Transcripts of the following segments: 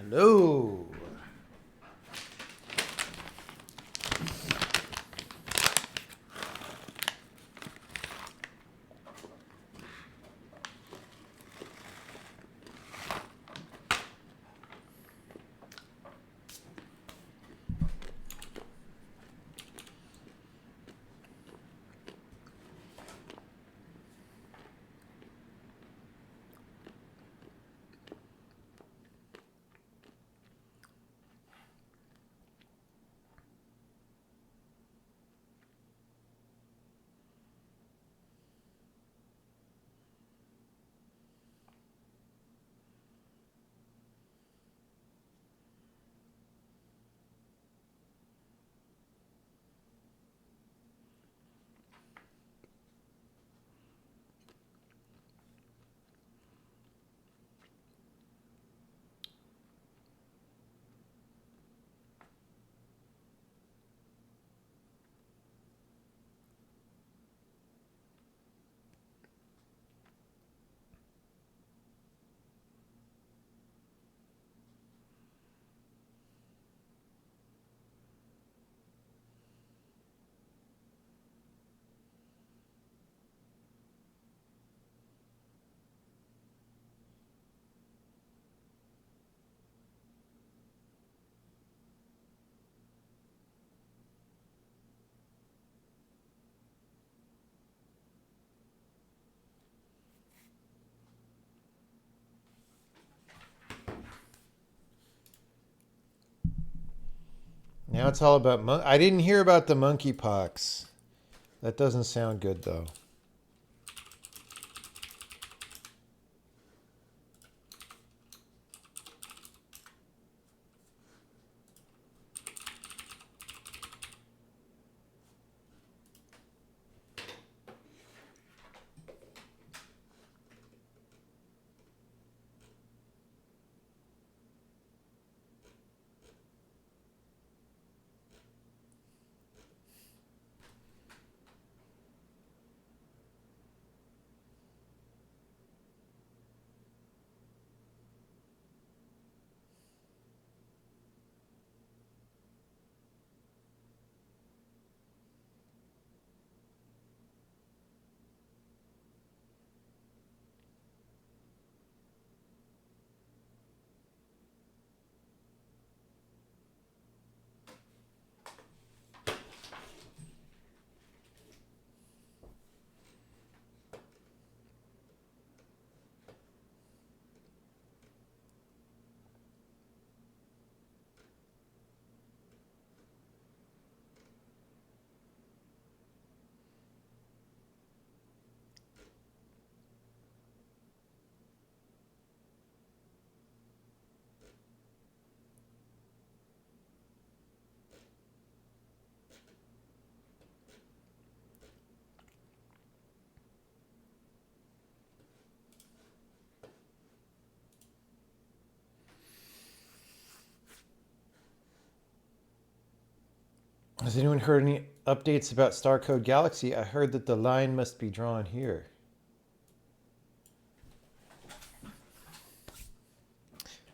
Hello. Now it's all about I didn't hear about the monkeypox. That doesn't sound good though. Has anyone heard any updates about Star Code Galaxy? I heard that the line must be drawn here.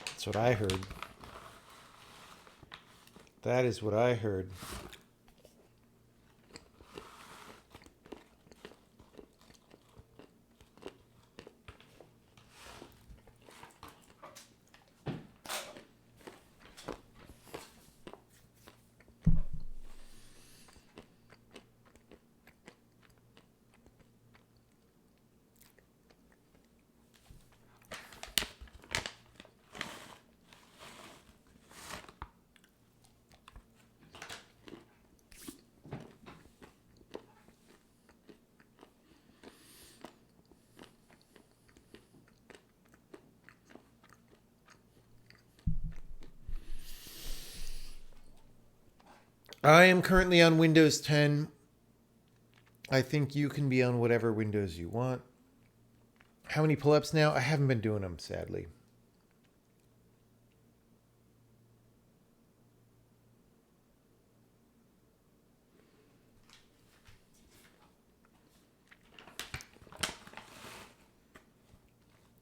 That's what I heard. That is what I heard. I am currently on Windows 10. I think you can be on whatever Windows you want. How many pull-ups now? I haven't been doing them, sadly.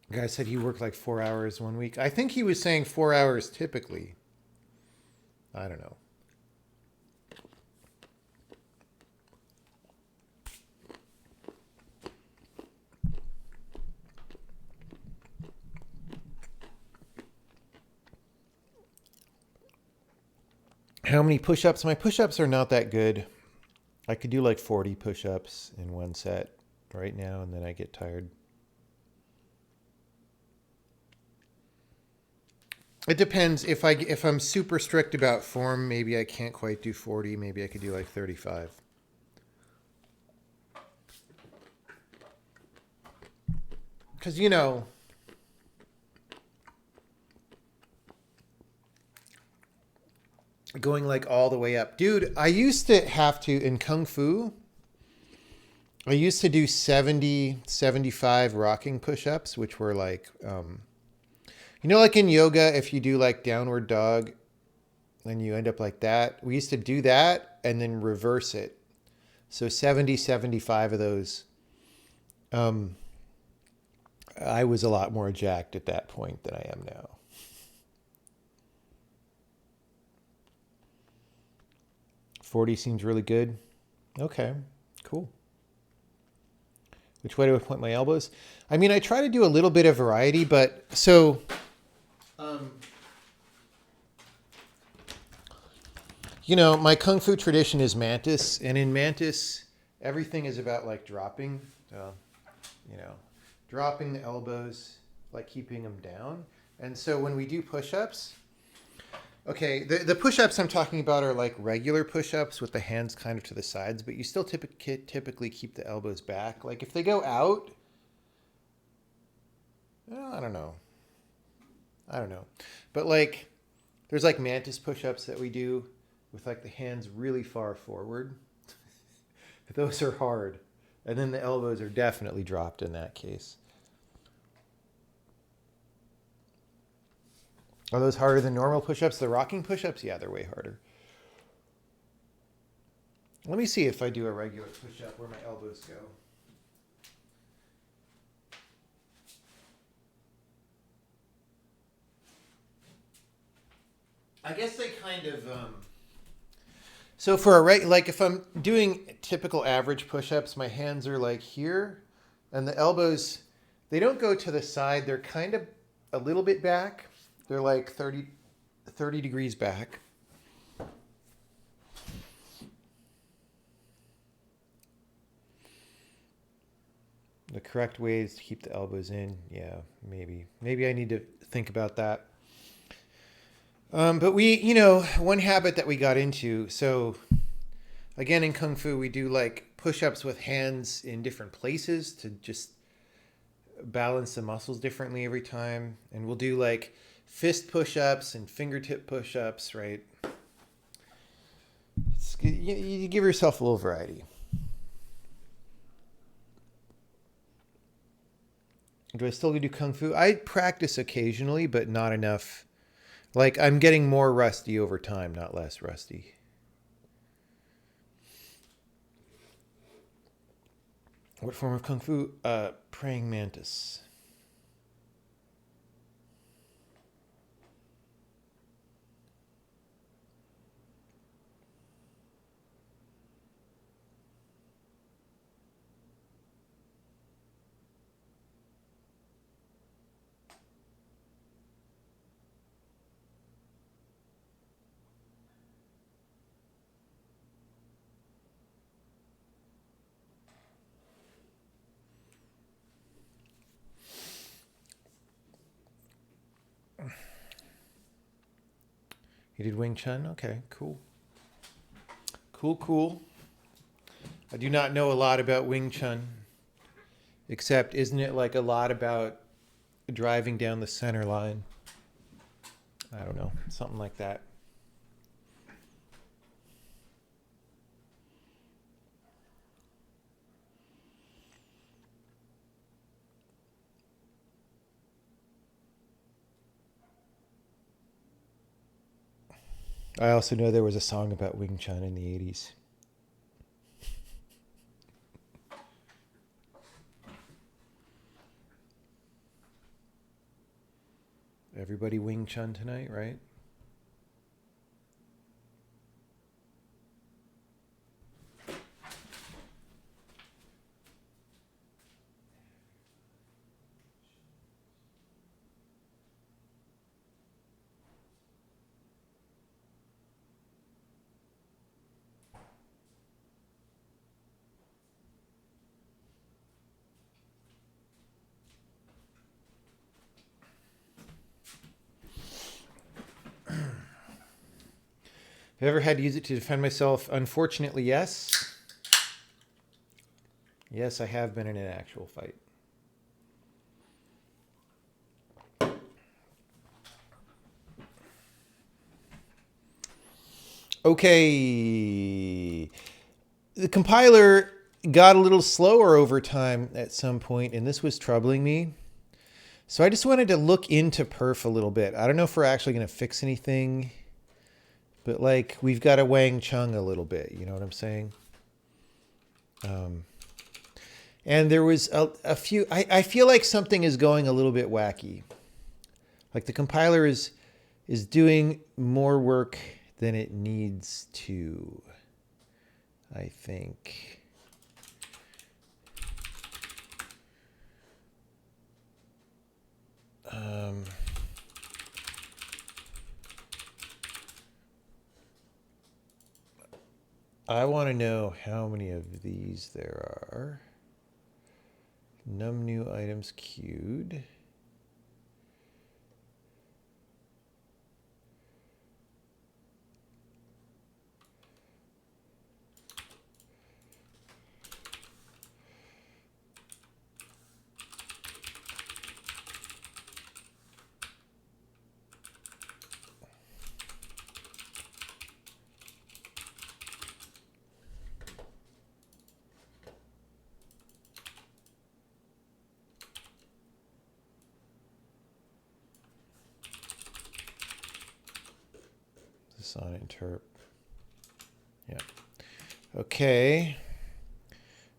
The guy said he worked like 4 hours one week. I think he was saying 4 hours typically. I don't know. How many push-ups? My push-ups are not that good. I could do like 40 push-ups in one set right now, and then I get tired. It depends. If I'm super strict about form, maybe I can't quite do 40. Maybe I could do like 35. Because, going like all the way up. Dude, I used to have to, in Kung Fu, I used to do 70, 75 rocking push-ups, which were like, like in yoga, if you do like downward dog, then you end up like that. We used to do that and then reverse it. So 70, 75 of those. I was a lot more jacked at that point than I am now. $40 seems really good. Okay, cool. Which way do I point my elbows? I mean, I try to do a little bit of variety, but so, my Kung Fu tradition is Mantis, and in Mantis, everything is about like dropping, dropping the elbows, like keeping them down. And so when we do push-ups, okay, the push-ups I'm talking about are like regular push-ups with the hands kind of to the sides, but you still typically keep the elbows back. Like if they go out, well, I don't know. But like there's like Mantis push-ups that we do with like the hands really far forward. Those are hard. And then the elbows are definitely dropped in that case. Are those harder than normal push-ups? The rocking push-ups? Yeah, they're way harder. Let me see if I do a regular push-up where my elbows go. I guess they kind of... So for like if I'm doing typical average push-ups, my hands are like here, and the elbows, they don't go to the side. They're kind of a little bit back. They're like 30 degrees back. The correct way is to keep the elbows in. Yeah, maybe. Maybe I need to think about that. But we, one habit that we got into, so again, in Kung Fu, we do like push-ups with hands in different places to just balance the muscles differently every time. And we'll do like fist push-ups and fingertip push-ups, right? You give yourself a little variety. Do I still do Kung Fu? I practice occasionally, but not enough. Like, I'm getting more rusty over time, not less rusty. What form of Kung Fu? Praying mantis. You did Wing Chun? Okay, cool. Cool. I do not know a lot about Wing Chun, except isn't it like a lot about driving down the center line? I don't know, something like that. I also know there was a song about Wing Chun in the 80s. Everybody Wing Chun tonight, right? Have I ever had to use it to defend myself? Unfortunately, yes. Yes, I have been in an actual fight. Okay. The compiler got a little slower over time at some point, and this was troubling me. So I just wanted to look into perf a little bit. I don't know if we're actually going to fix anything, but like we've got to Wang Chung a little bit. You know what I'm saying? And there was a few. I feel like something is going a little bit wacky. Like the compiler is doing more work than it needs to, I think. I want to know how many of these there are. Num new items queued. On interp. Yeah. Okay.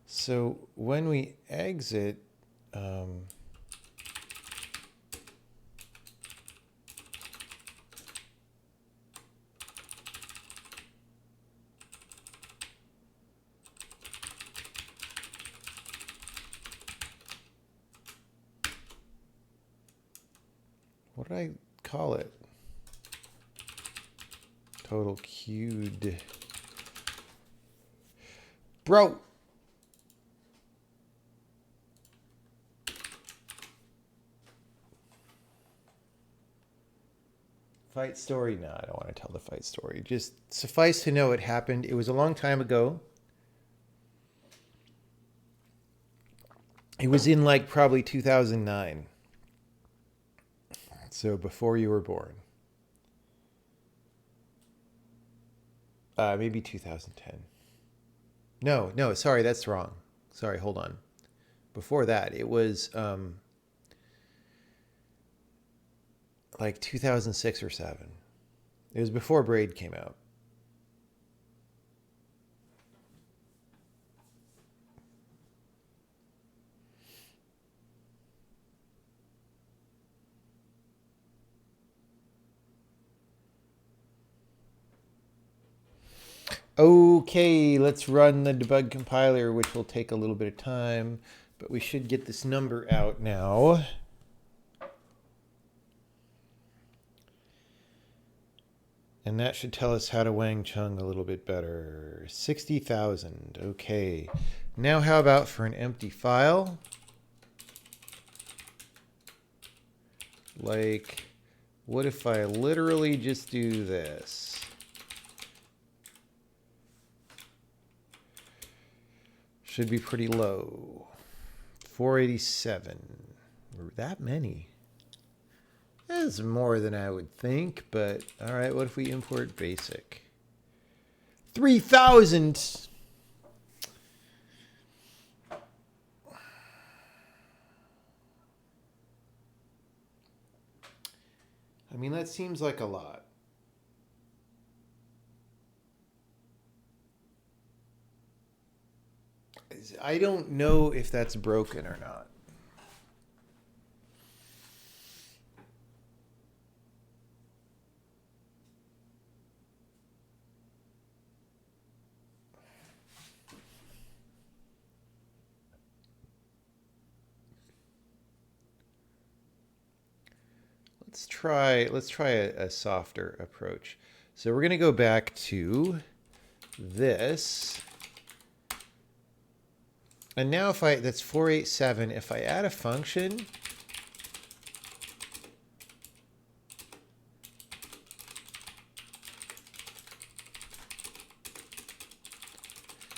So when we exit, what did I call it? Total queued. Bro. Fight story? No, I don't want to tell the fight story. Just suffice to know it happened. It was a long time ago. It was in like probably 2009. So before you were born. Maybe 2010. No, sorry, that's wrong. Sorry, hold on. Before that, it was like 2006 or 7. It was before Braid came out. Okay, let's run the debug compiler, which will take a little bit of time, but we should get this number out now. And that should tell us how to Wang Chung a little bit better. 60,000. Okay. Now how about for an empty file? Like, what if I literally just do this? Should be pretty low. 487. That many? That's more than I would think, but all right, what if we import basic? 3,000! I mean, that seems like a lot. I don't know if that's broken or not. let's try a softer approach. So we're going to go back to this. And now if that's 487, if I add a function,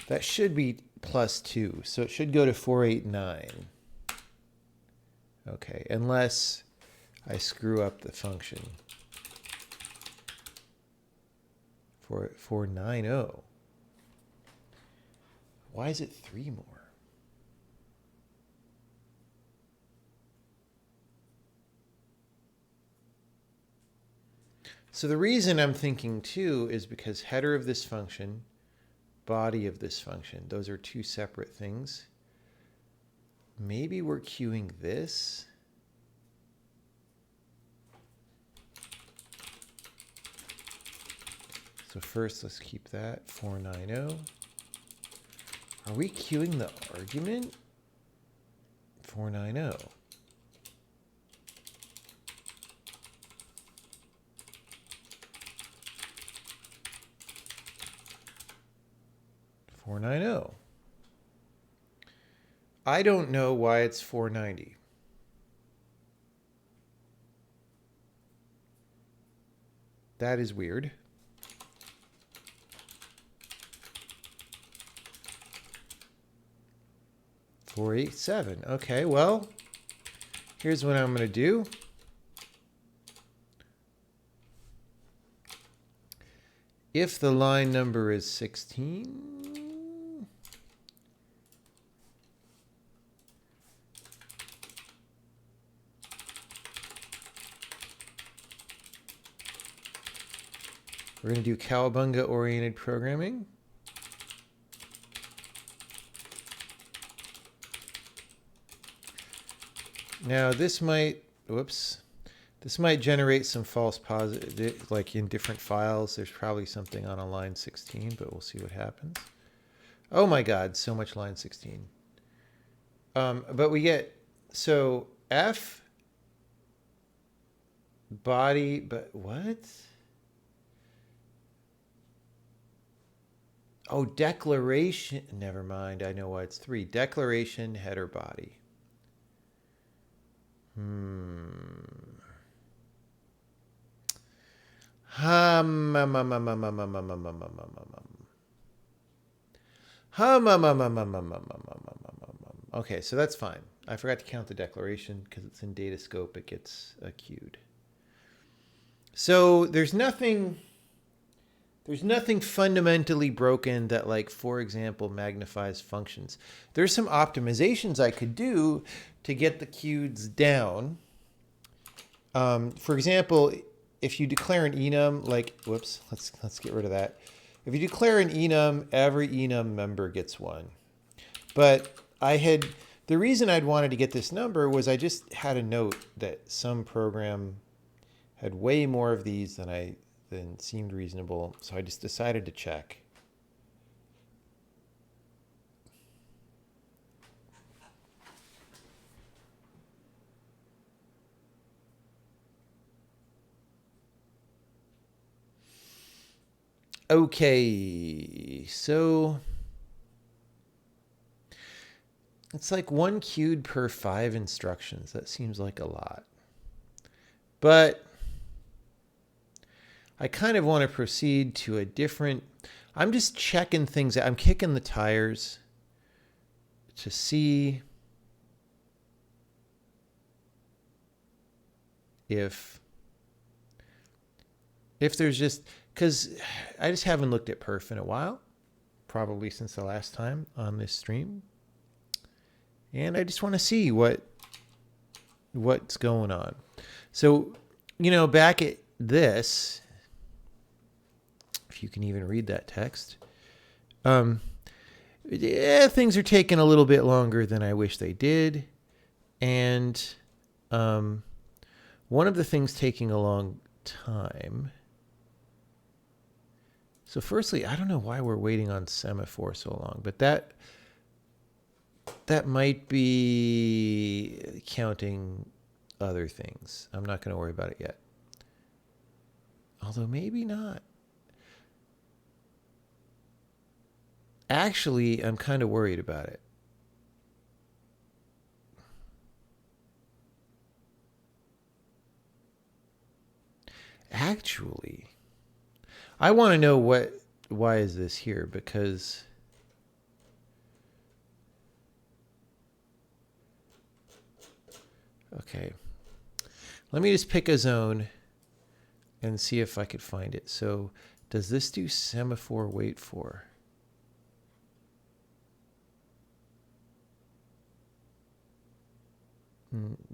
that should be +2. So it should go to 489. Okay, unless I screw up the function. 490. Why is it 3 more? So the reason I'm thinking 2 is because header of this function, body of this function, those are 2 separate things. Maybe we're queuing this. So first, let's keep that 490. Are we queuing the argument? 490. I don't know why it's 490. That is weird. $487. Okay, well, here's what I'm going to do. If the line number is 16, we're going to do Cowabunga-oriented programming. Now this might, this might generate some false positive, like in different files. There's probably something on a line 16, but we'll see what happens. Oh my God, so much line 16. But we get, so F, body, but what? Oh, declaration, never mind, I know why it's 3. Declaration, header, body. Okay, so that's fine. I forgot to count the declaration because it's in Datascope. It gets queued. So there's nothing fundamentally broken that, like, for example, magnifies functions. There's some optimizations I could do to get the queues down. For example, if you declare an enum, like, whoops, let's get rid of that. If you declare an enum, every enum member gets 1. But the reason I'd wanted to get this number was I just had a note that some program had way more of these than seemed reasonable. So I just decided to check. Okay, so it's like 1 queued per 5 instructions. That seems like a lot. But I kind of want to proceed to a different, I'm just checking things out. I'm kicking the tires to see if there's just, because I just haven't looked at perf in a while, probably since the last time on this stream. And I just want to see what's going on. So, back at this, if you can even read that text, things are taking a little bit longer than I wish they did. And one of the things taking a long time. So firstly, I don't know why we're waiting on semaphore so long, but that might be counting other things. I'm not going to worry about it yet. Although maybe not. Actually, I'm kind of worried about it. Actually, I want to know why is this here? Because okay, let me just pick a zone and see if I could find it. So does this do semaphore wait for?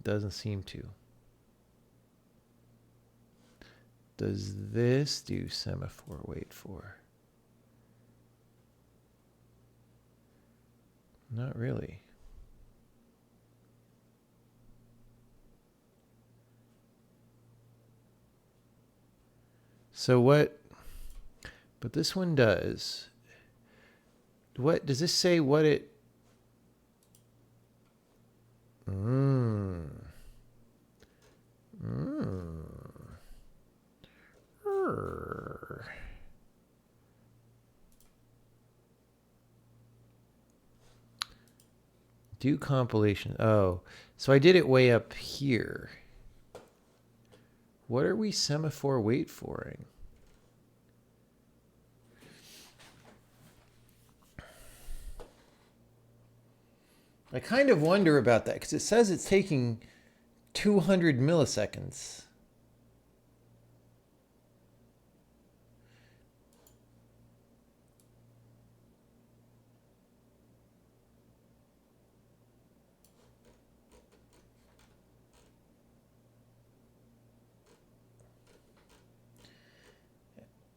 Doesn't seem to. Does this do semaphore wait for? Not really. So what? But this one does. What does this say? What it? Do compilation. Oh, so I did it way up here. What are we semaphore wait foring? I kind of wonder about that because it says it's taking 200 milliseconds.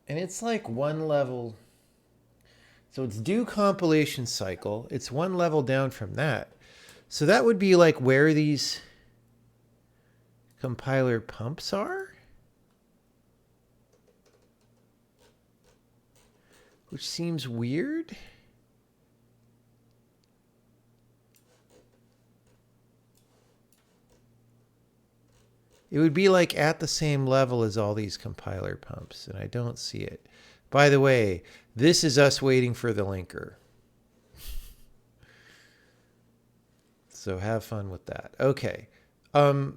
And it's like one level. So it's do compilation cycle. It's one level down from that. So that would be like where these compiler pumps are. Which seems weird. It would be like at the same level as all these compiler pumps, and I don't see it. By the way, this is us waiting for the linker. So have fun with that. Okay. I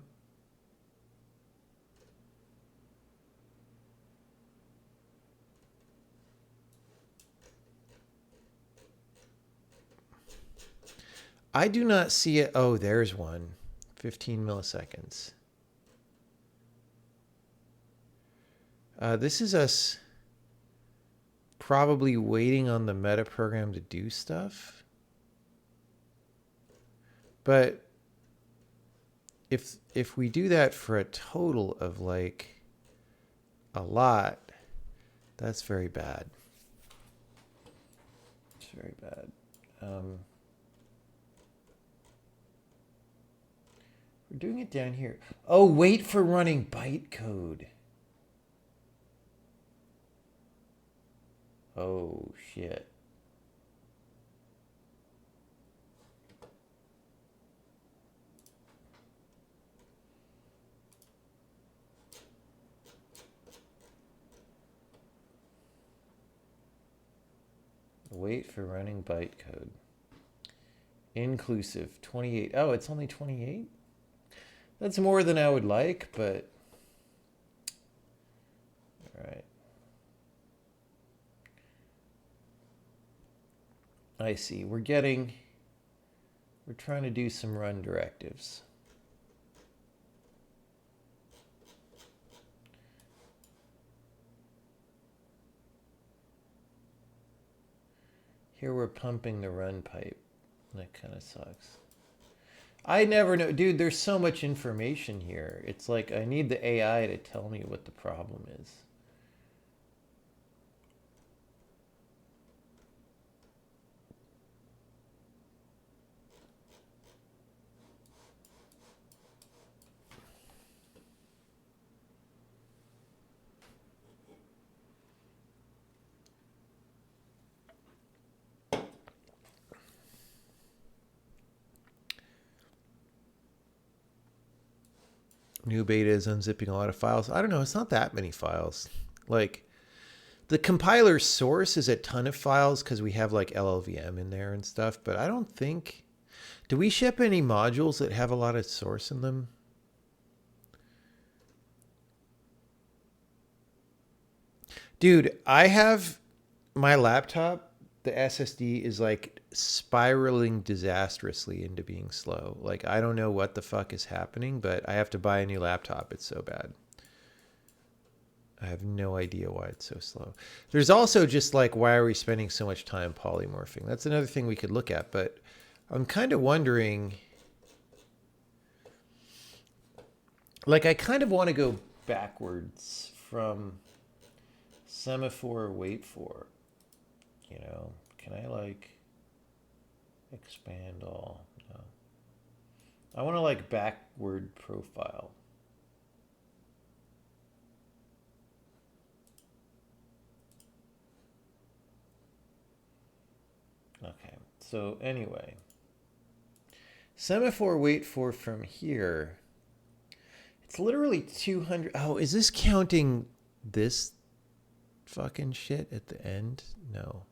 do not see it. Oh, there's one. 15 milliseconds. This is us probably waiting on the meta program to do stuff. But if we do that for a total of like a lot, that's very bad. It's very bad. We're doing it down here. Oh, wait for running bytecode. Oh, shit. Wait for running bytecode. Inclusive, 28. Oh, it's only 28? That's more than I would like, but... All right. I see. We're trying to do some run directives. Here we're pumping the run pipe. That kind of sucks. I never know. Dude, there's so much information here. It's like I need the AI to tell me what the problem is. New beta is unzipping a lot of files. I don't know. It's not that many files. Like the compiler source is a ton of files because we have like LLVM in there and stuff. But I don't think, do we ship any modules that have a lot of source in them? Dude, I have my laptop, the SSD is like spiraling disastrously into being slow. Like, I don't know what the fuck is happening, but I have to buy a new laptop. It's so bad. I have no idea why it's so slow. There's also just like, why are we spending so much time polymorphing? That's another thing we could look at, but I'm kind of wondering, like, I kind of want to go backwards from semaphore wait for, you know, can I like expand all? No. I want to like backward profile. Okay, so anyway, semaphore wait for from here. It's literally 200. Oh, is this counting this fucking shit at the end? No.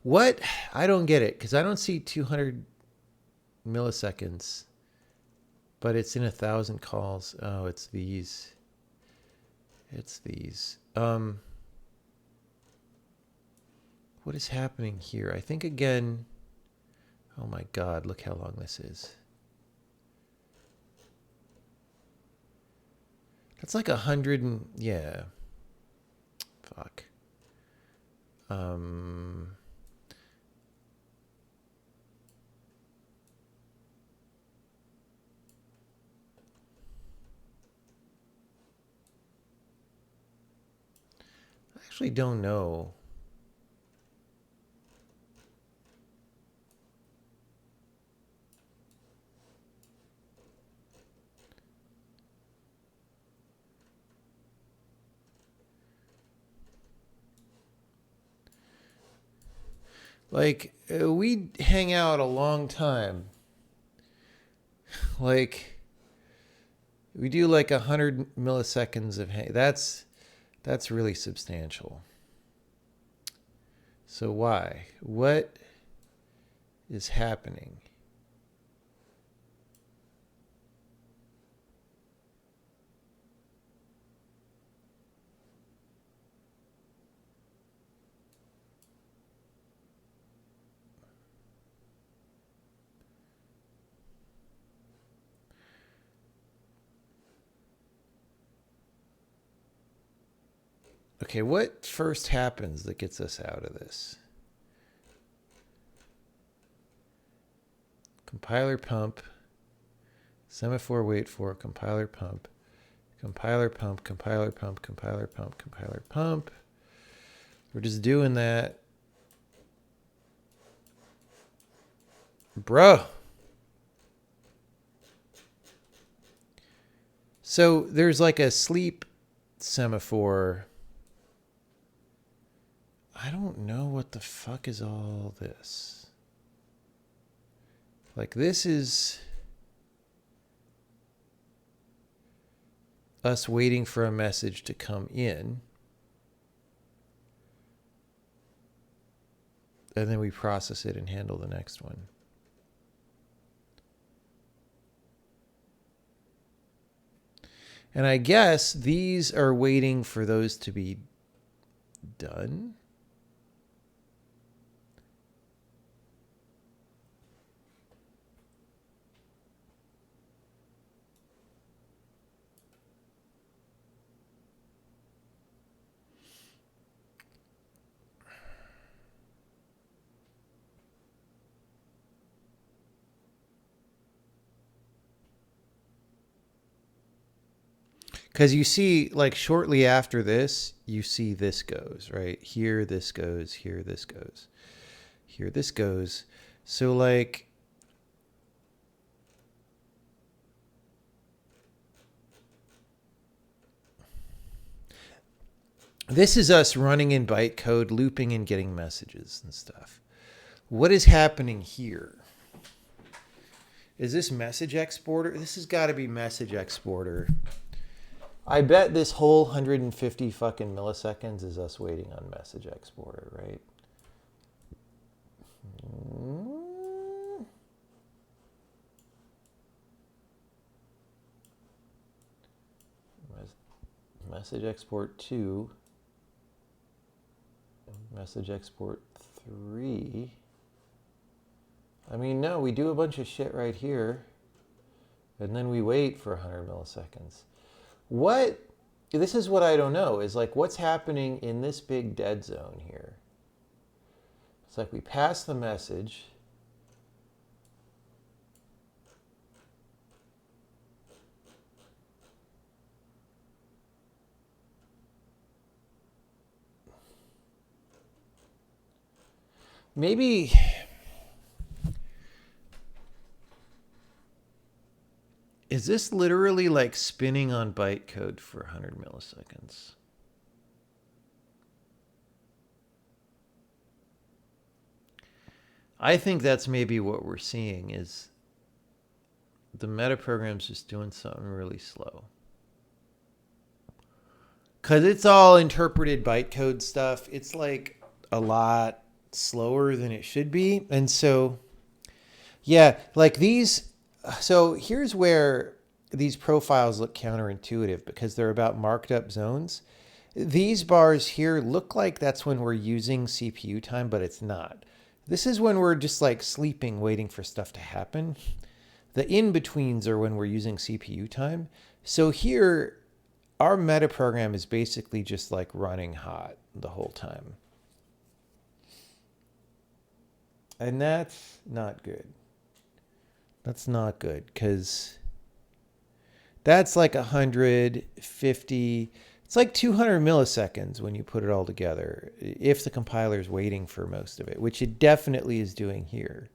What? I don't get it because I don't see 200 milliseconds, but it's in 1,000 calls. Oh, it's these. It's these. What is happening here? I think again. Oh my God! Look how long this is. That's like 100 and yeah. Fuck. I actually don't know. Like, we hang out a long time. Like, we do like 100 milliseconds of that's really substantial. So why? What is happening? Okay, what first happens that gets us out of this? Compiler pump, semaphore wait for, compiler pump, compiler pump, compiler pump, compiler pump, compiler pump. We're just doing that. Bro. So there's like a sleep semaphore. I don't know what the fuck is all this. Like, this is us waiting for a message to come in. And then we process it and handle the next one. And I guess these are waiting for those to be done. Because you see, like, shortly after this, you see this goes, right? Here this goes, here this goes, here this goes. So, like, this is us running in bytecode, looping and getting messages and stuff. What is happening here? Is this message exporter? This has got to be message exporter. I bet this whole 150 fucking milliseconds is us waiting on message exporter, right? Message export 2. Message export 3. I mean, no, we do a bunch of shit right here. And then we wait for 100 milliseconds. This is what I don't know, is like what's happening in this big dead zone here. It's like we pass the message. Maybe is this literally like spinning on bytecode for 100 milliseconds? I think that's maybe what we're seeing is the metaprogram's just doing something really slow. Because it's all interpreted bytecode stuff. It's like a lot slower than it should be. And so, yeah, like these. So here's where these profiles look counterintuitive because they're about marked up zones. These bars here look like that's when we're using CPU time, but it's not. This is when we're just like sleeping, waiting for stuff to happen. The in-betweens are when we're using CPU time. So here, our metaprogram is basically just like running hot the whole time. And that's not good. That's not good because that's like 150. It's like 200 milliseconds when you put it all together, if the compiler's waiting for most of it, which it definitely is doing here.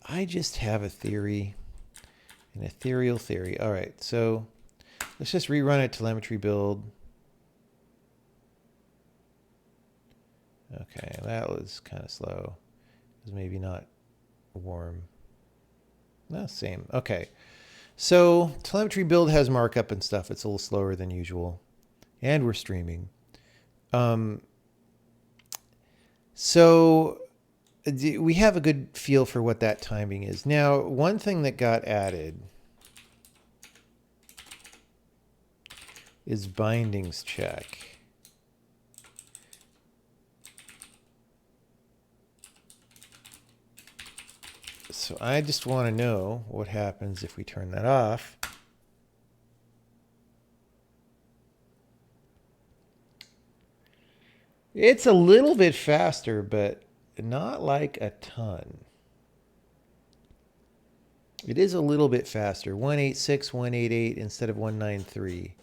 I just have a theory, an ethereal theory. All right, so let's just rerun a telemetry build. Okay, that was kind of slow. It was maybe not warm. No, same. Okay. So telemetry build has markup and stuff. It's a little slower than usual. And we're streaming. So we have a good feel for what that timing is. Now, one thing that got added is bindings check. So I just want to know what happens if we turn that off. It's a little bit faster, but not like a ton. It is a little bit faster. 186, 188 instead of 193.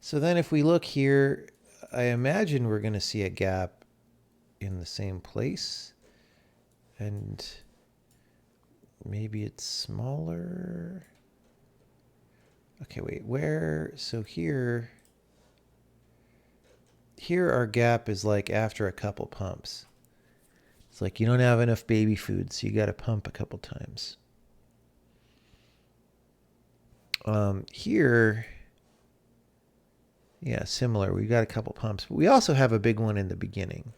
So then if we look here, I imagine we're going to see a gap in the same place. And maybe it's smaller. Okay, wait, where? So here our gap is like after a couple pumps. It's like you don't have enough baby food, so you got to pump a couple times. Here, yeah, similar. We got a couple pumps, but we also have a big one in the beginning.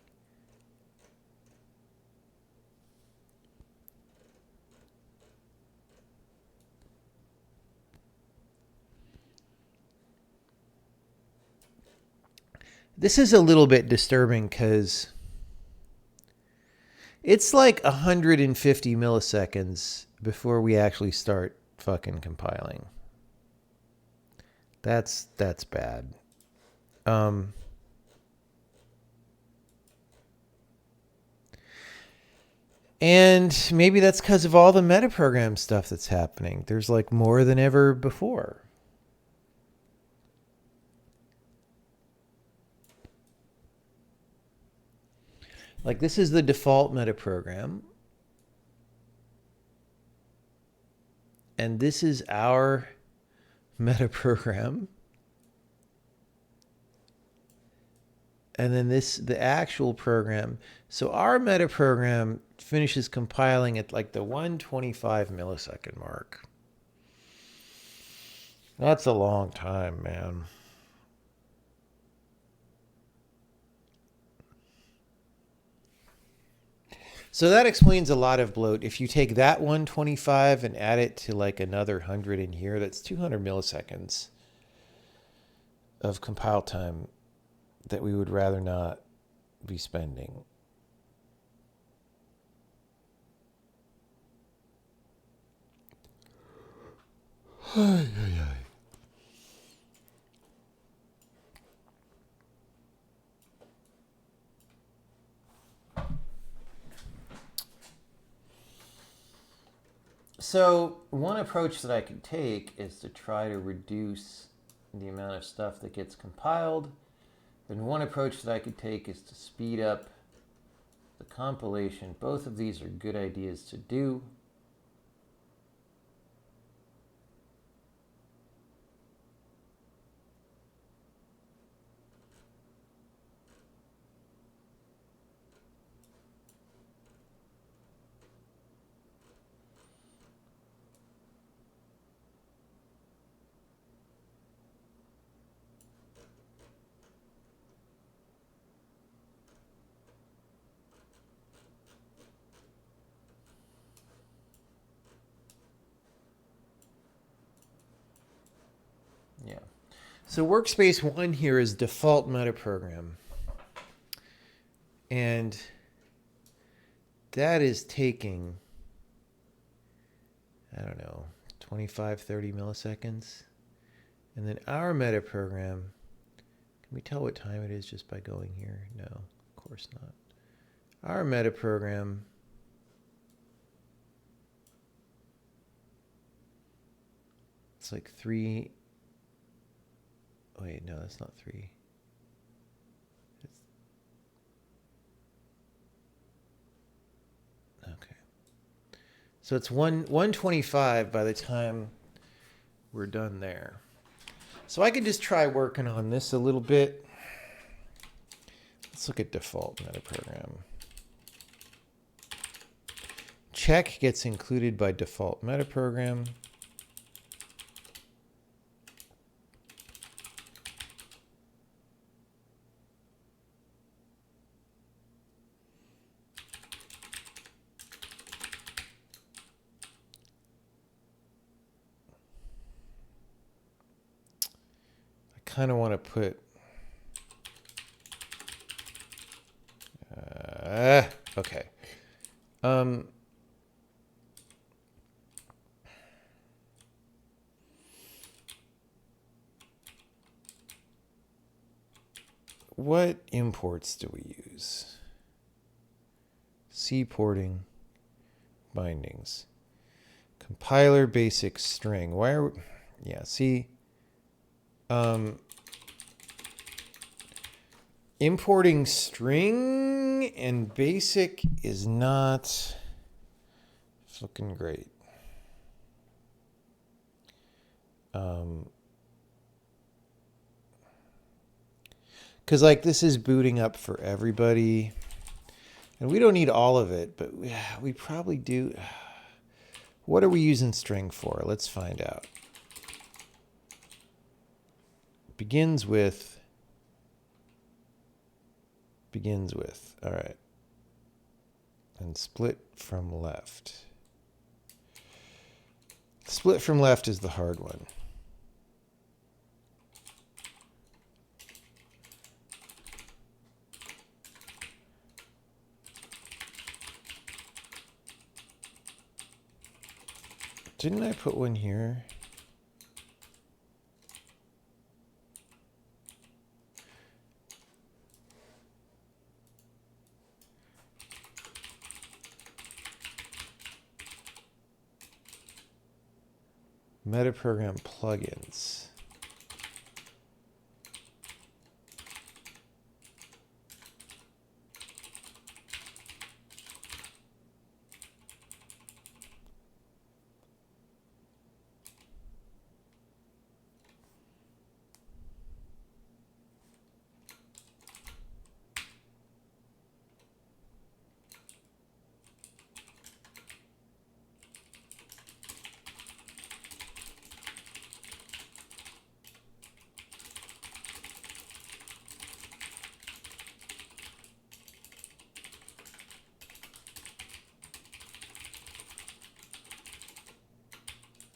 This is a little bit disturbing because it's like 150 milliseconds before we actually start fucking compiling. That's bad. And maybe that's because of all the metaprogram stuff that's happening. There's like more than ever before. Like this is the default metaprogram. And this is our meta program. And then the actual program. So our meta program finishes compiling at like the 125 millisecond mark. That's a long time, man. So that explains a lot of bloat. If you take that 125 and add it to like another 100 in here, that's 200 milliseconds of compile time that we would rather not be spending. So one approach that I could take is to try to reduce the amount of stuff that gets compiled. And one approach that I could take is to speed up the compilation. Both of these are good ideas to do. Yeah. So workspace 1 here is default meta program. And that is taking, I don't know, 25, 30 milliseconds. And then our meta program, can we tell what time it is just by going here? No, of course not. Our meta program it's like 3. Wait, no, that's not 3. Okay. So it's 125 by the time we're done there. So I can just try working on this a little bit. Let's look at default meta program. Check gets included by default meta program. Kind of want to put okay. What imports do we use? C porting, bindings, compiler basic string. Why are we, yeah, see, importing string and basic is not looking great. Because like this is booting up for everybody. And we don't need all of it, but we probably do. What are we using string for? Let's find out. Begins with. All right. And split from left. Split from left is the hard one. Didn't I put one here? Metaprogram plugins.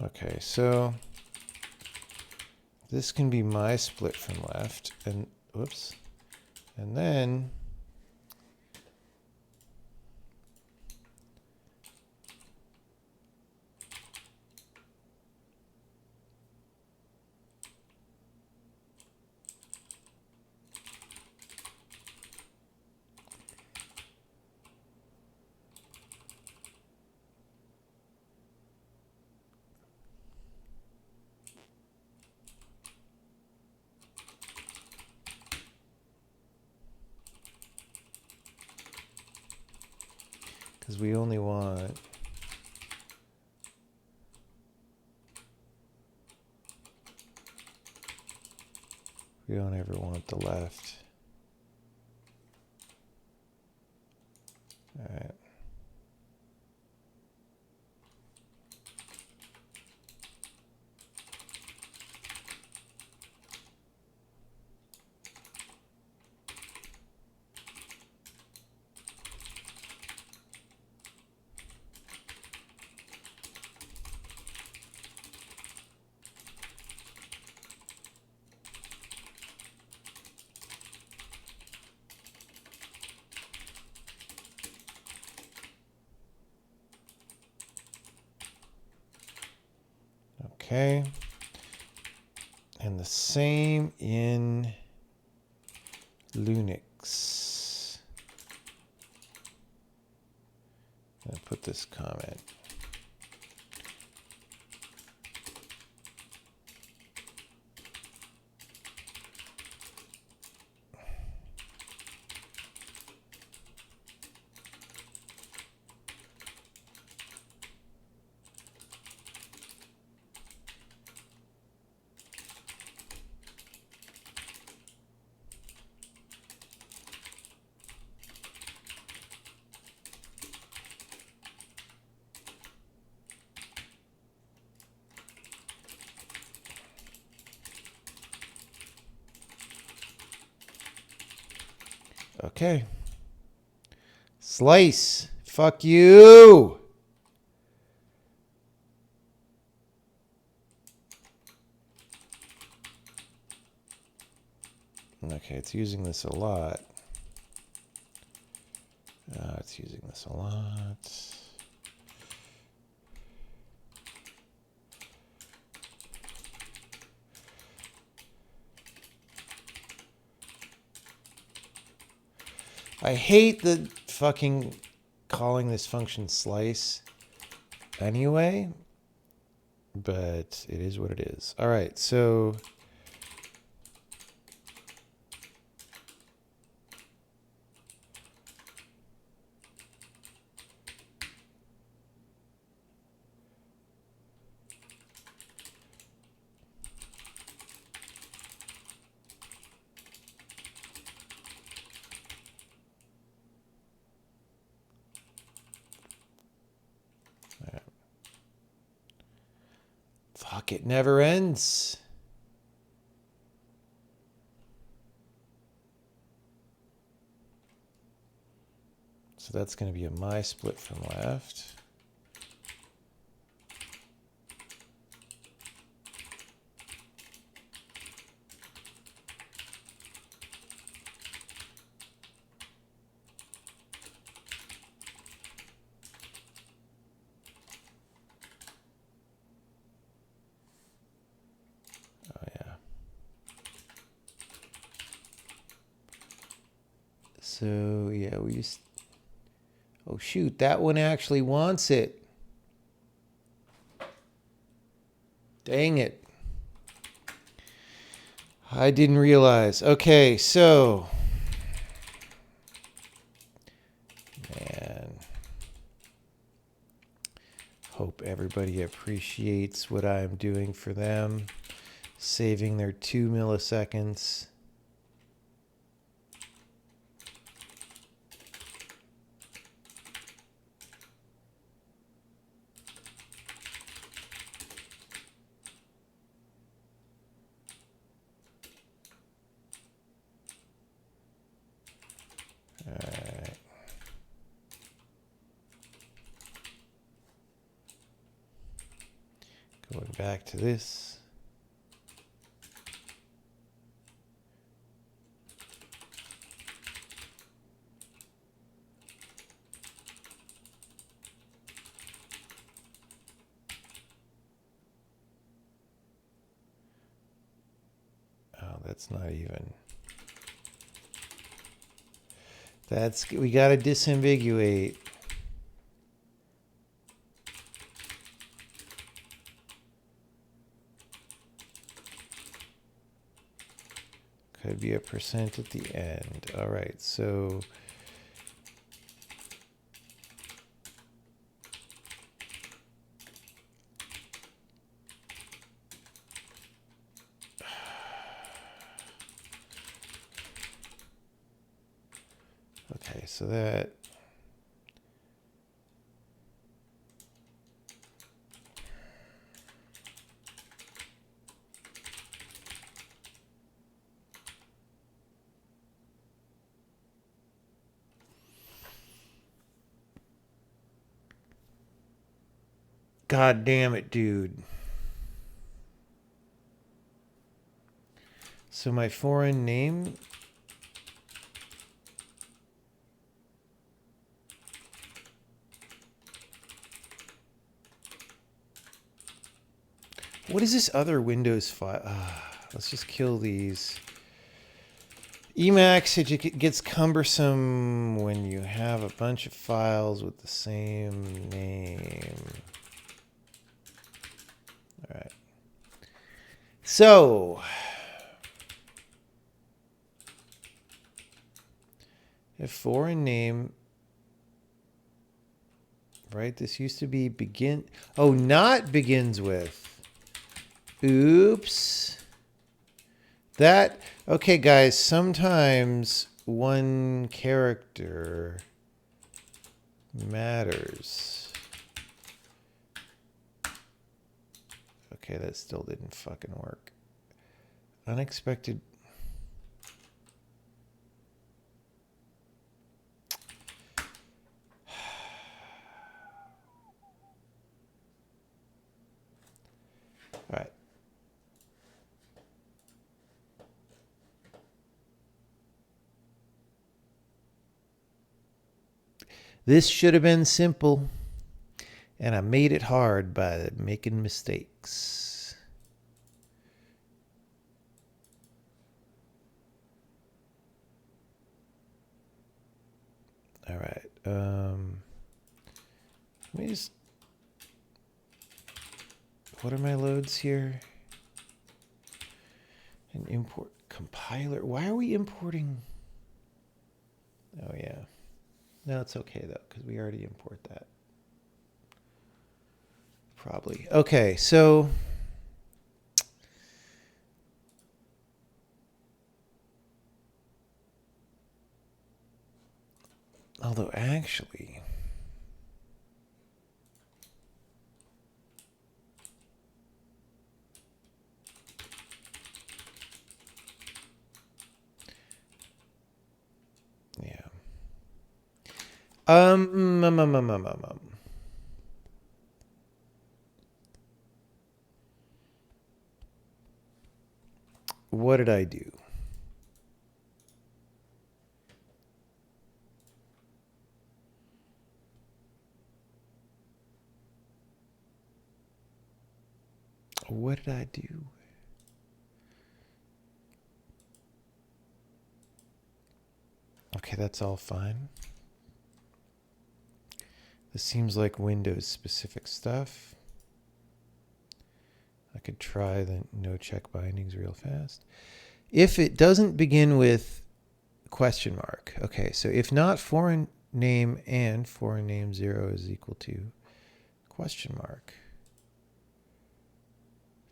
Okay, so this can be my split from left, and whoops, and then because we only want we don't ever want the left. All right. Okay. And the same in Lunix. I'll put this comment. Okay. Slice. Fuck you. Okay, it's using this a lot. It's using this a lot. I hate the fucking calling this function slice anyway, but it is what it is. All right, so fuck, it never ends. So that's going to be a my split from left. Oh, yeah. So, yeah, we just... Oh, shoot, that one actually wants it. Dang it. I didn't realize. Okay, so... Man. Hope everybody appreciates what I'm doing for them. Saving their 2 milliseconds. All right. back to this. Oh, that's not even. We got to disambiguate. Could be a percent at the end. All right, so okay, so that God damn it, dude. So my foreign name. What is this other Windows file? Let's just kill these. Emacs, it gets cumbersome when you have a bunch of files with the same name. All right. So, if foreign name, right? This used to be begin. Oh, not begins with. Oops. That, okay, guys, sometimes one character matters. Okay, that still didn't fucking work. Unexpected. All right. This should have been simple, and I made it hard by making mistakes. All right. Let me just. What are my loads here? An import compiler. Why are we importing? Oh, yeah. No, it's okay, though, because we already import that. Probably. Okay, so. Although, actually. Yeah. What did I do? What did I do? Okay, that's all fine. This seems like Windows specific stuff. I could try the no check bindings real fast. If it doesn't begin with question mark. Okay, so if not foreign name and foreign name 0 is equal to question mark.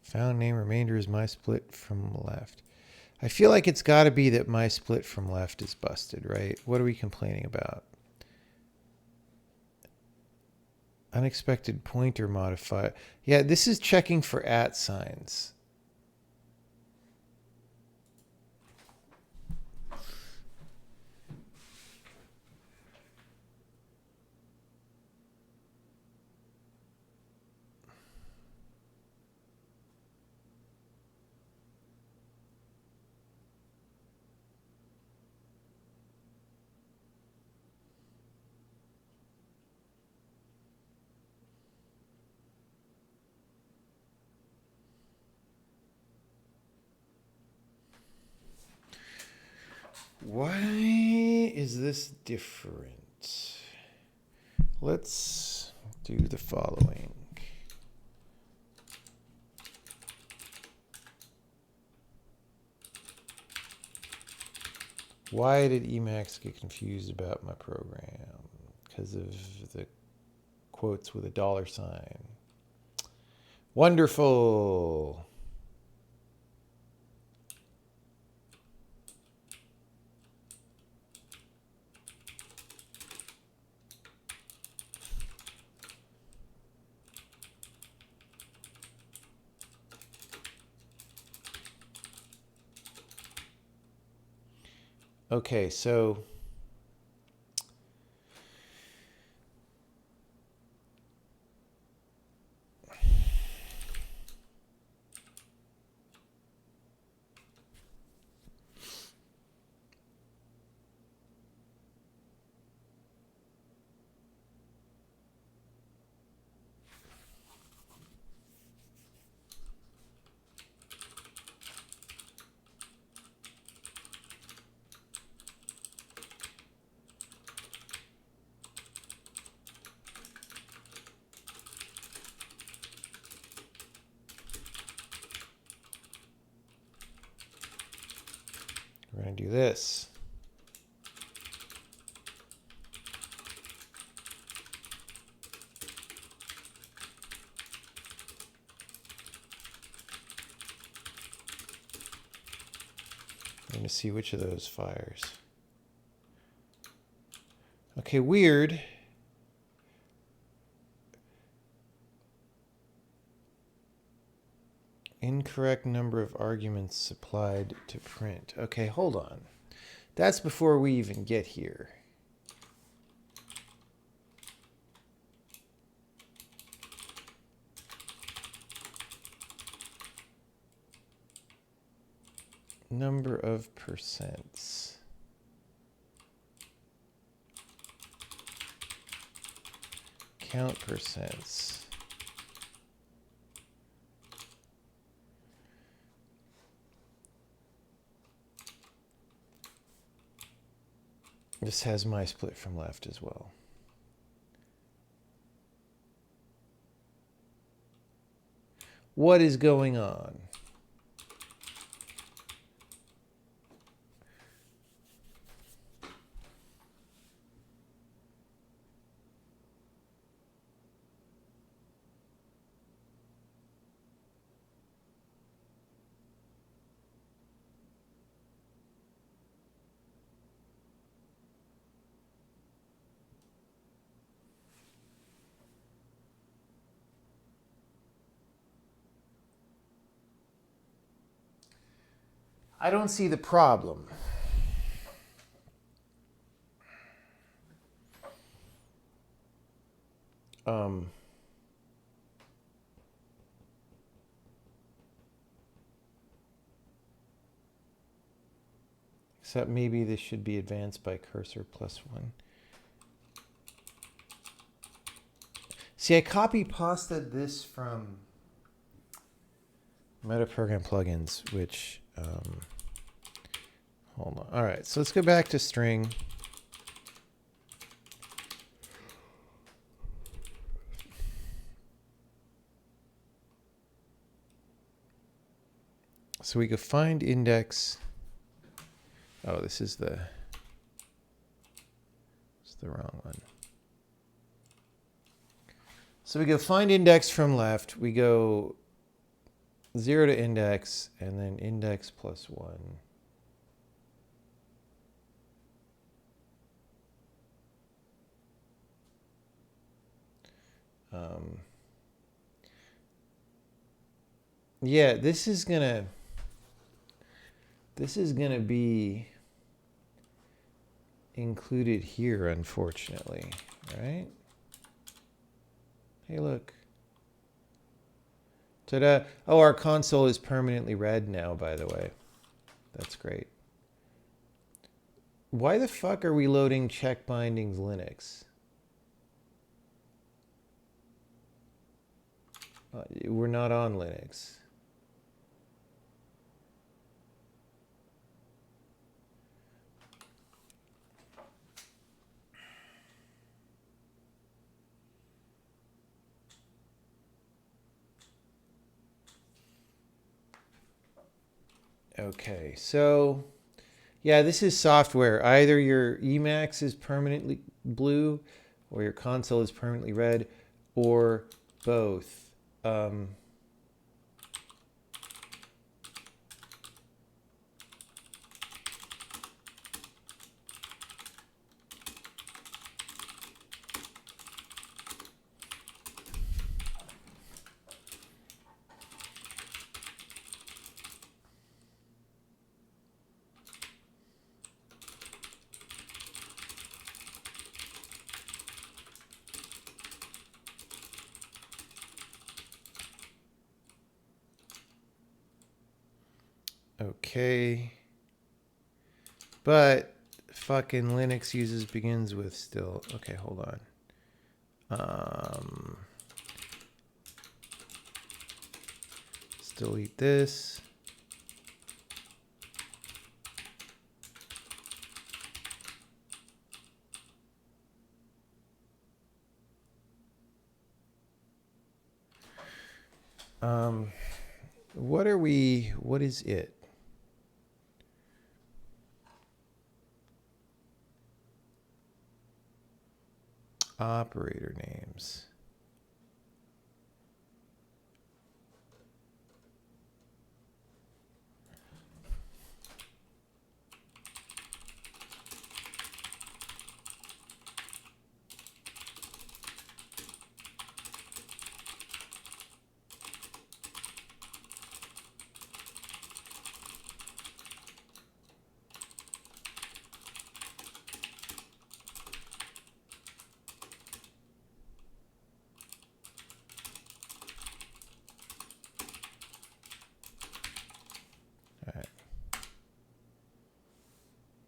Found name remainder is my split from left. I feel like it's got to be that my split from left is busted, right? What are we complaining about? Unexpected pointer modifier. Yeah, this is checking for @ signs. Why is this different? Let's do the following. Why did Emacs get confused about my program? Because of the quotes with a $sign. Wonderful. Okay, so we're going to do this. I'm going to see which of those fires. Okay, weird. Incorrect number of arguments supplied to print. Okay, hold on. That's before we even get here. Number of percents. Count percents. This has my split from left as well. What is going on? I don't see the problem. Except maybe this should be advanced by cursor +1. See, I copy-pasted this from Metaprogram plugins, which, hold on. All right, so let's go back to string. So we go find index. Oh, this is the wrong one. So we go find index from left. We go 0 to index, and then index +1. Yeah, this is gonna be included here, unfortunately, right? Hey, look. Ta-da. Oh, our console is permanently red now, by the way. That's great. Why the fuck are we loading check bindings Linux? We're not on Linux. Okay, so yeah, this is software. Either your Emacs is permanently blue, or your console is permanently red, or both. Um, okay. But fucking Linux uses begins with still. Okay, hold on. Let's delete this. What are we? What is it? Operator names.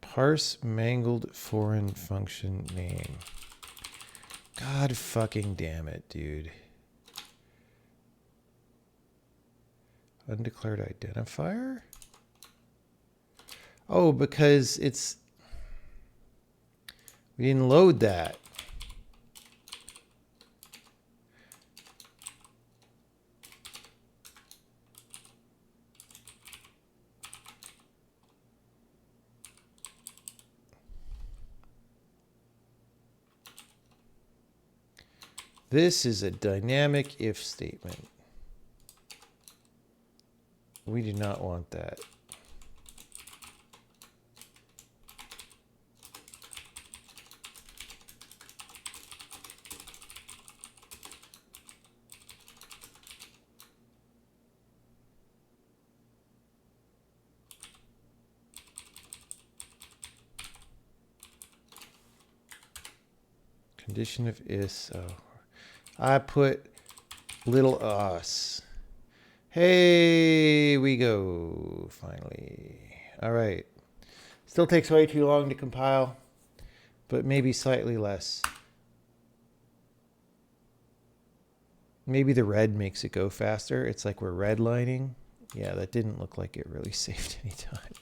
Parse mangled foreign function name. God fucking damn it, dude. Undeclared identifier? Oh, because it's... We didn't load that. This is a dynamic if statement. We do not want that. Condition of is. Oh, I put little us. Hey, we go. Finally. All right. Still takes way too long to compile, but maybe slightly less. Maybe the red makes it go faster. It's like we're redlining. Yeah, that didn't look like it really saved any time.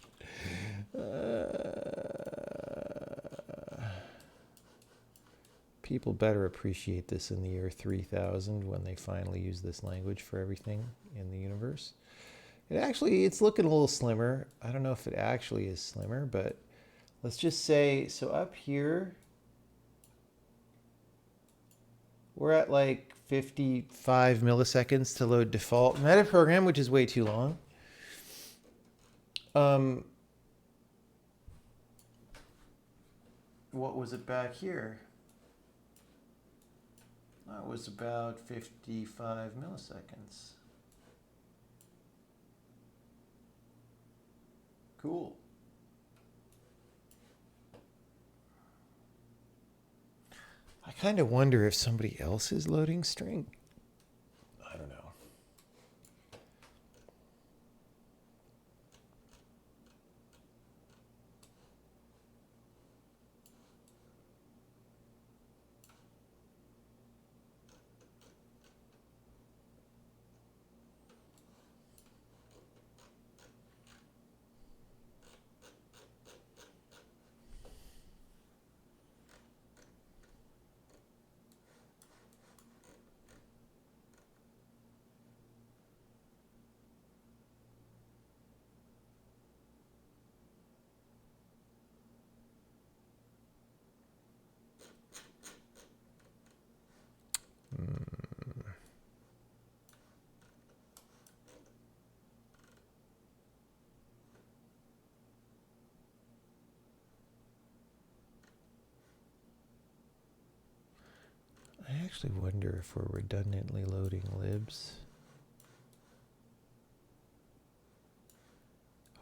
People better appreciate this in the year 3000 when they finally use this language for everything in the universe. It's looking a little slimmer. I don't know if it actually is slimmer, but let's just say, so up here, we're at like 55 milliseconds to load default metaprogram, which is way too long. What was it back here? That was about 55 milliseconds. Cool. I kind of wonder if somebody else is loading string. I don't know. actually wonder if we're redundantly loading libs.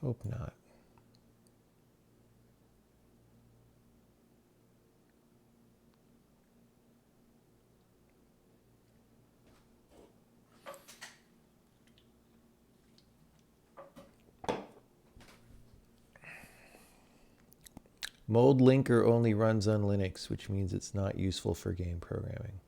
Hope not. Mold linker only runs on Linux, which means it's not useful for game programming.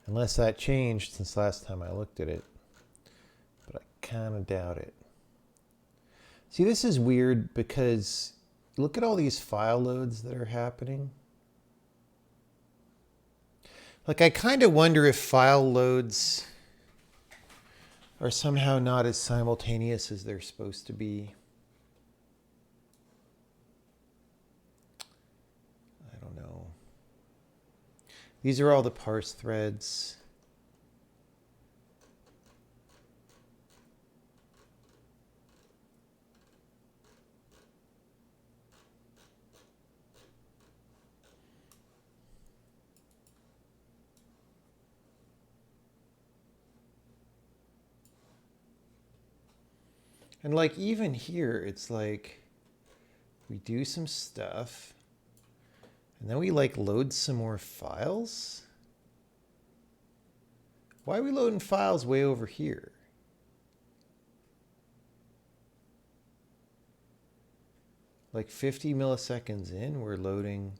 Unless that changed since last time I looked at it. But I kind of doubt it. See, this is weird because look at all these file loads that are happening. Like, I kind of wonder if file loads are somehow not as simultaneous as they're supposed to be. I don't know. These are all the parse threads. And like even here, it's like we do some stuff and then we like load some more files. Why are we loading files way over here? Like 50 milliseconds in, we're loading.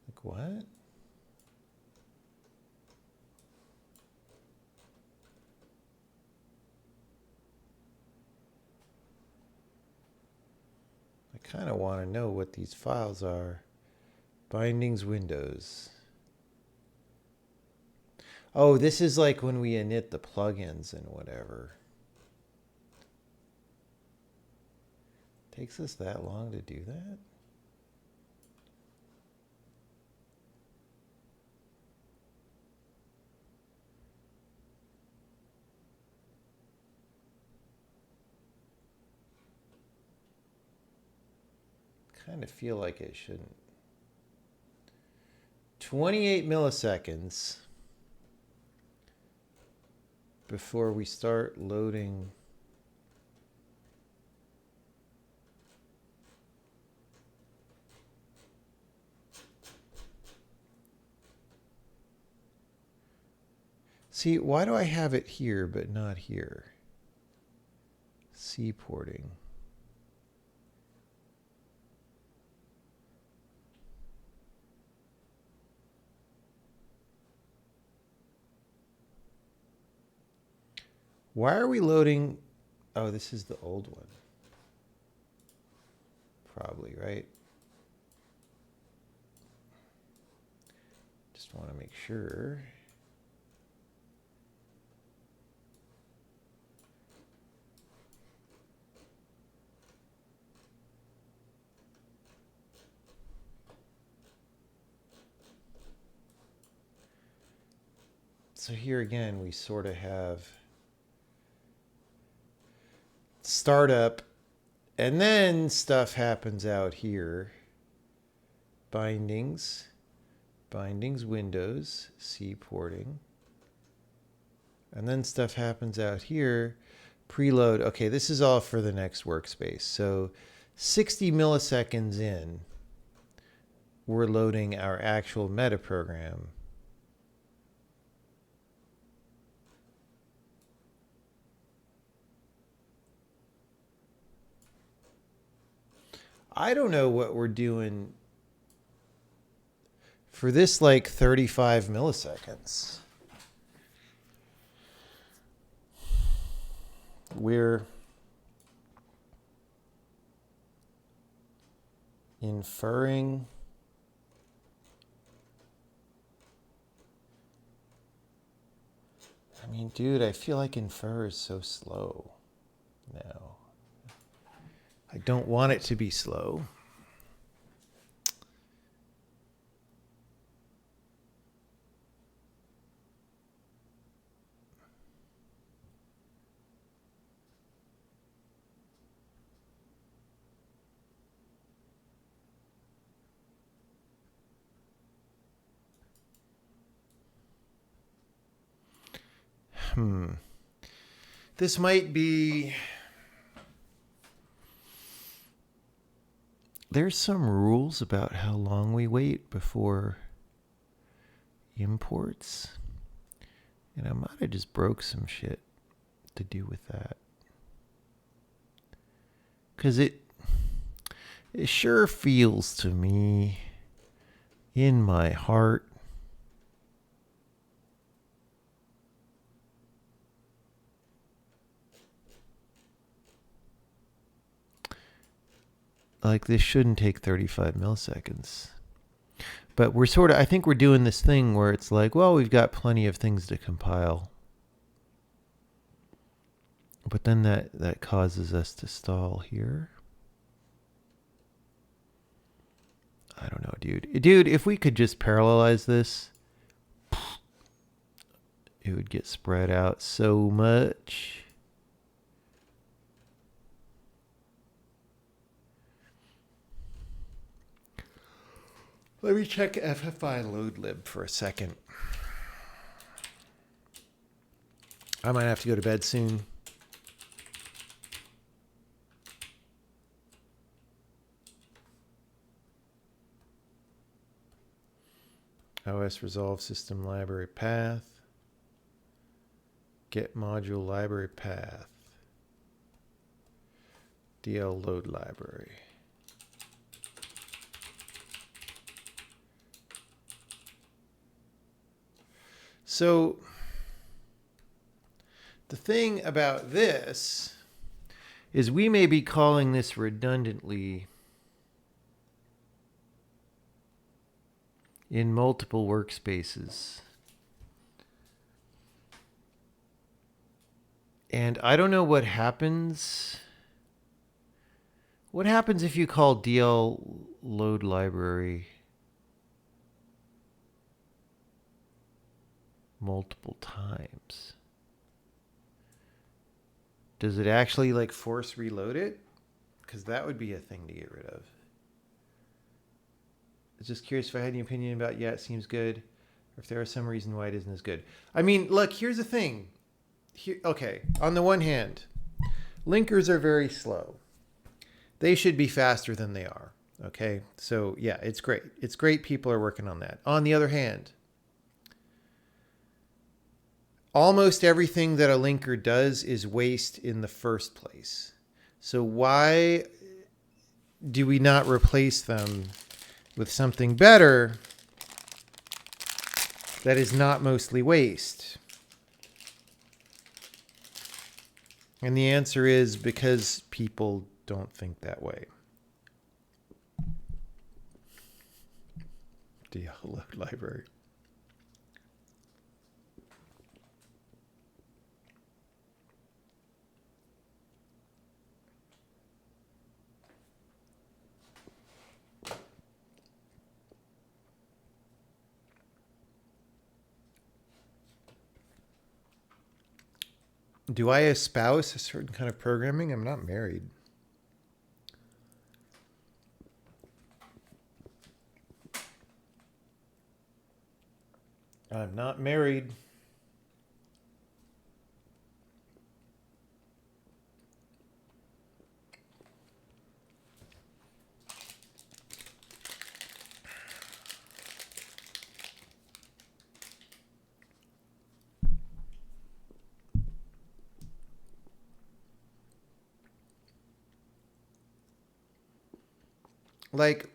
Like what? I kind of want to know what these files are. Bindings windows. Oh, this is like when we init the plugins and whatever. Takes us that long to do that? Kind of feel like it shouldn't. 28 milliseconds before we start loading. See, why do I have it here but not here? C porting. Why are we loading? Oh, this is the old one. Probably, right? Just want to make sure. So here again, we sort of have startup, and then stuff happens out here. Bindings windows, C porting. And then stuff happens out here. Preload. Okay, this is all for the next workspace. So 60 milliseconds in, we're loading our actual metaprogram. I don't know what we're doing for this, like 35 milliseconds. We're inferring I mean, dude, I feel like Infer is so slow now. I don't want it to be slow. This might be... There's some rules about how long we wait before imports. And I might have just broke some shit to do with that. Because it sure feels to me in my heart like this shouldn't take 35 milliseconds. But we're sort of, I think we're doing this thing where it's like, well, we've got plenty of things to compile. But then that causes us to stall here. I don't know, dude. Dude, if we could just parallelize this, it would get spread out so much. Let me check FFI load lib for a second. I might have to go to bed soon. OS resolve system library path. Get module library path. DL load library. So the thing about this is we may be calling this redundantly in multiple workspaces. And I don't know what happens. What happens if you call DL load library multiple times? Does it actually like force reload it? Because that would be a thing to get rid of. I was just curious if I had any opinion about, yeah, it seems good, or if there is some reason why it isn't as good. I mean, look, here's the thing. Here, okay, on the one hand, linkers are very slow. They should be faster than they are. Okay, so yeah, it's great. It's great people are working on that. On the other hand, almost everything that a linker does is waste in the first place. So why do we not replace them with something better that is not mostly waste? And the answer is because people don't think that way. DL load library. Do I espouse a certain kind of programming? I'm not married. I'm not married. Like,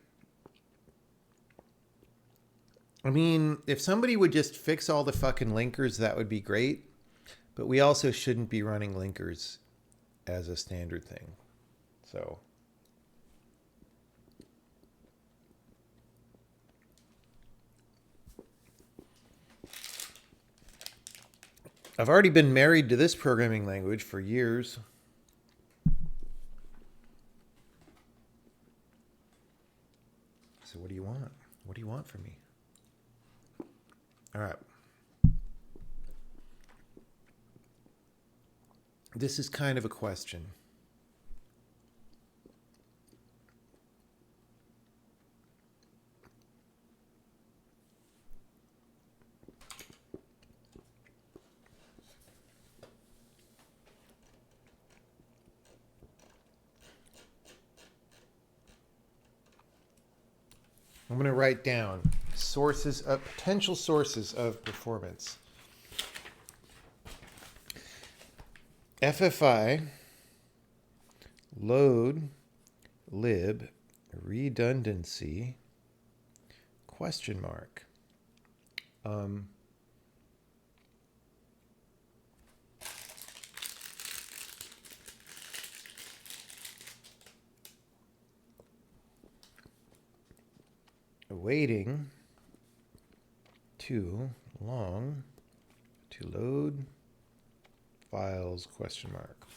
I mean, if somebody would just fix all the fucking linkers, that would be great. But we also shouldn't be running linkers as a standard thing. So, I've already been married to this programming language for years. So what do you want? What do you want from me? All right. This is kind of a question. I'm going to write down potential sources of performance. FFI, load, lib, redundancy, question mark. Waiting too long to load files, question mark.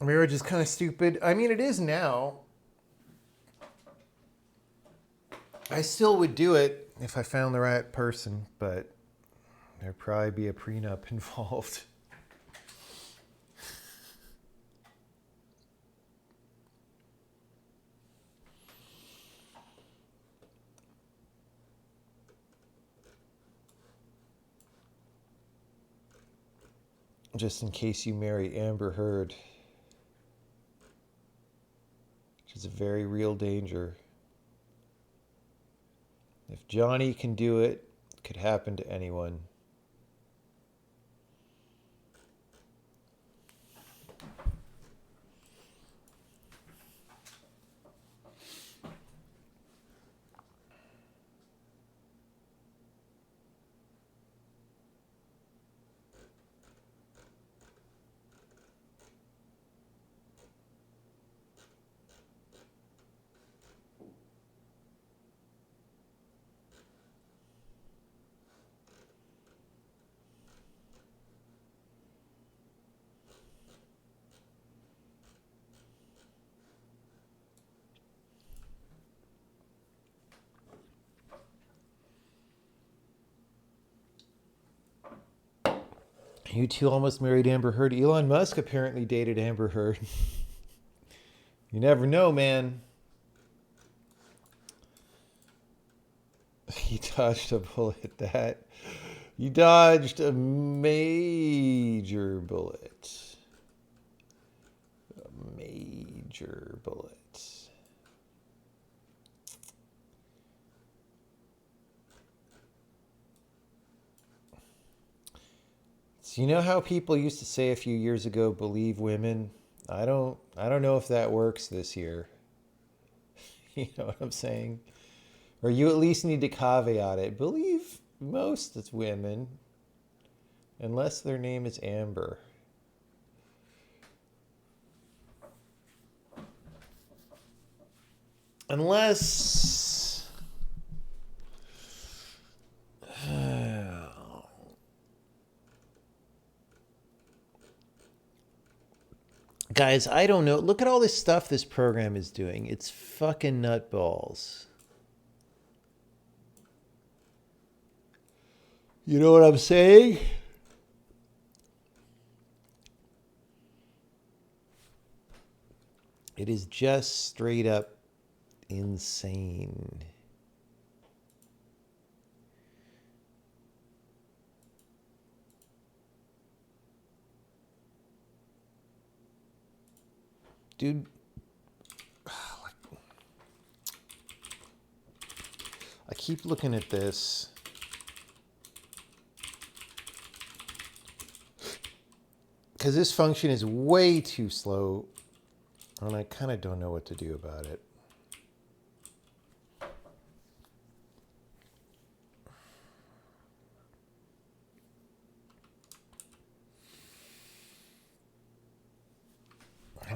Marriage is kind of stupid. I mean, it is now. I still would do it if I found the right person, but there'd probably be a prenup involved. Just in case you marry Amber Heard, which is a very real danger. If Johnny can do it, it could happen to anyone. You two almost married Amber Heard. Elon Musk apparently dated Amber Heard. You never know, man. You dodged a bullet. You dodged a major bullet. A major bullet. So you know how people used to say a few years ago, believe women? I don't know if that works this year. You know what I'm saying? Or you at least need to caveat it. Believe most of women, unless their name is Amber. Unless... Guys, I don't know. Look at all this stuff this program is doing. It's fucking nutballs. You know what I'm saying? It is just straight up insane. Dude, I keep looking at this. Because this function is way too slow, and I kind of don't know what to do about it.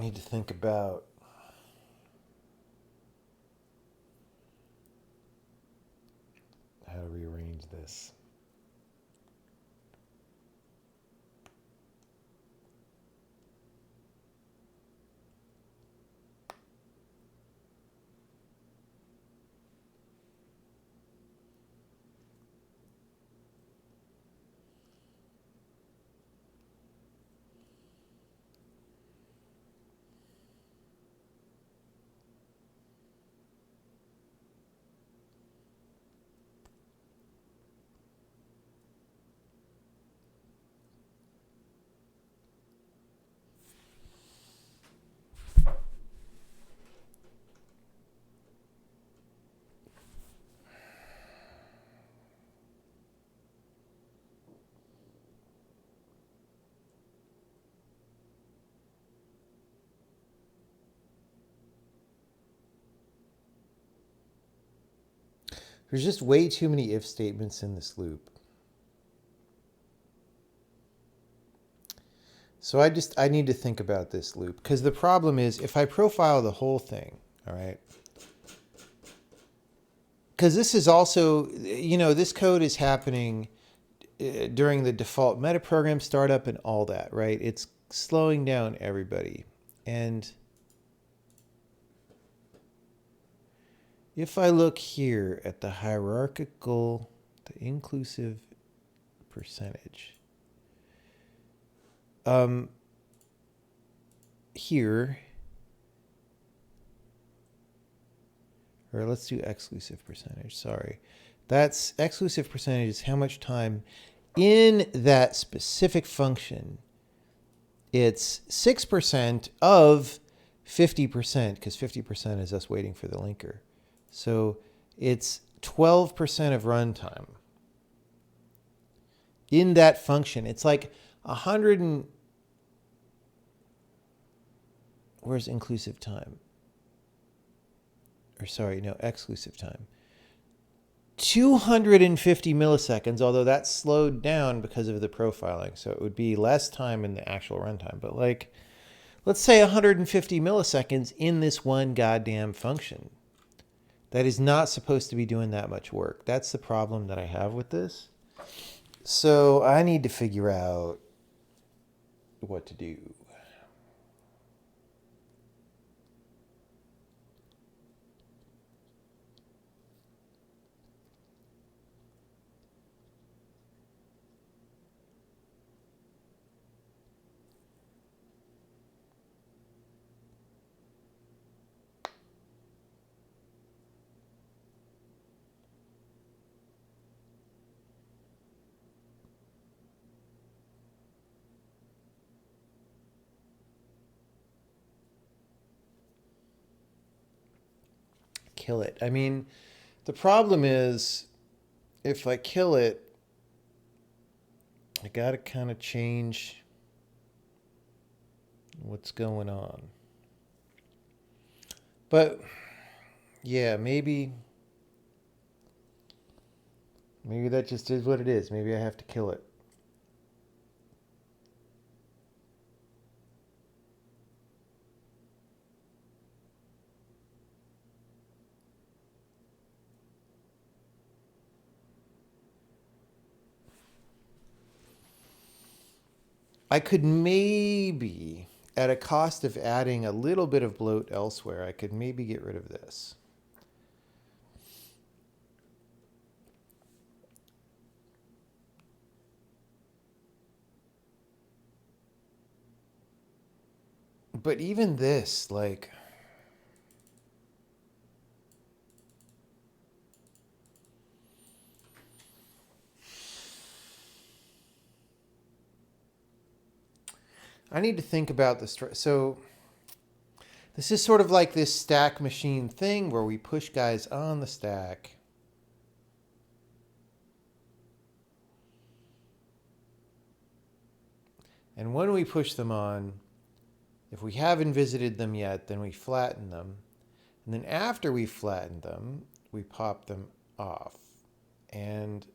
need to think about how to rearrange this. There's just way too many if statements in this loop. So I need to think about this loop, because the problem is if I profile the whole thing, all right? Because this is also, this code is happening during the default metaprogram startup and all that, right? It's slowing down everybody. And if I look here at the hierarchical, the inclusive percentage, here, or let's do exclusive percentage, sorry. That's exclusive percentage is how much time in that specific function. It's 6% of 50%, because 50% is us waiting for the linker. So it's 12% of runtime. In that function, it's like 100 and... Where's inclusive time? Or sorry, no, exclusive time. 250 milliseconds, although that's slowed down because of the profiling. So it would be less time in the actual runtime. But like, let's say 150 milliseconds in this one goddamn function. That is not supposed to be doing that much work. That's the problem that I have with this. So I need to figure out what to do. Kill it. I mean, the problem is if I kill it, I gotta kind of change what's going on. But yeah, maybe that just is what it is. Maybe I have to kill it. I could maybe, at a cost of adding a little bit of bloat elsewhere, I could maybe get rid of this. But even this, like... I need to think about this. So this is sort of like this stack machine thing where we push guys on the stack. And when we push them on, if we haven't visited them yet, then we flatten them. And then after we flatten them, we pop them off. And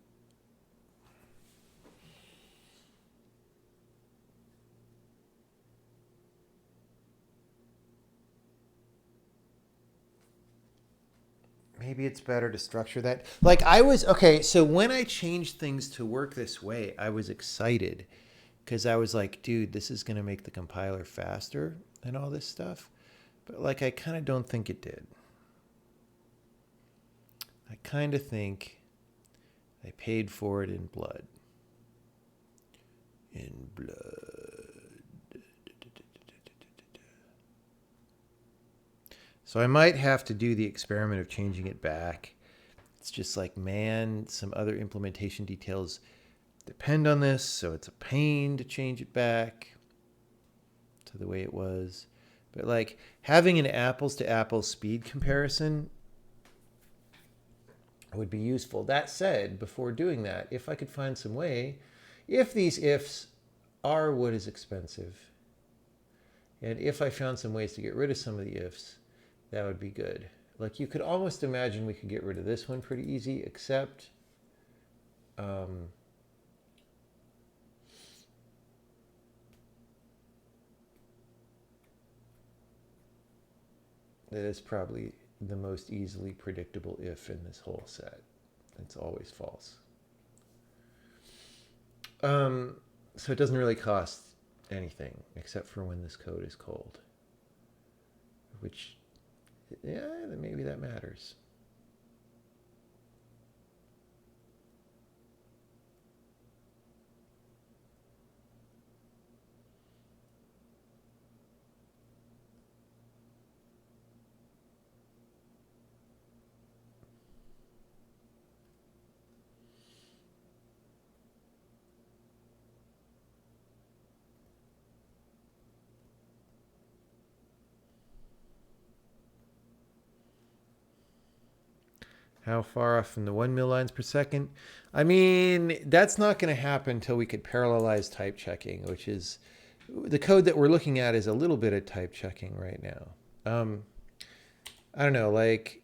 maybe it's better to structure that. Like I was, okay, so when I changed things to work this way, I was excited because I was like, dude, this is going to make the compiler faster and all this stuff. But like, I kind of don't think it did. I kind of think I paid for it in blood. In blood. So I might have to do the experiment of changing it back. It's just like, man, some other implementation details depend on this, so it's a pain to change it back to the way it was. But like having an apples to apples speed comparison would be useful. That said, before doing that, if I could find some way, if these ifs are what is expensive, and if I found some ways to get rid of some of the ifs, that would be good. Like you could almost imagine we could get rid of this one pretty easy, except that is probably the most easily predictable if in this whole set. It's always false. So it doesn't really cost anything except for when this code is cold, which, yeah, maybe that matters. How far off from the 1 mil lines per second? I mean, that's not going to happen until we could parallelize type checking, which is the code that we're looking at is a little bit of type checking right now. I don't know, like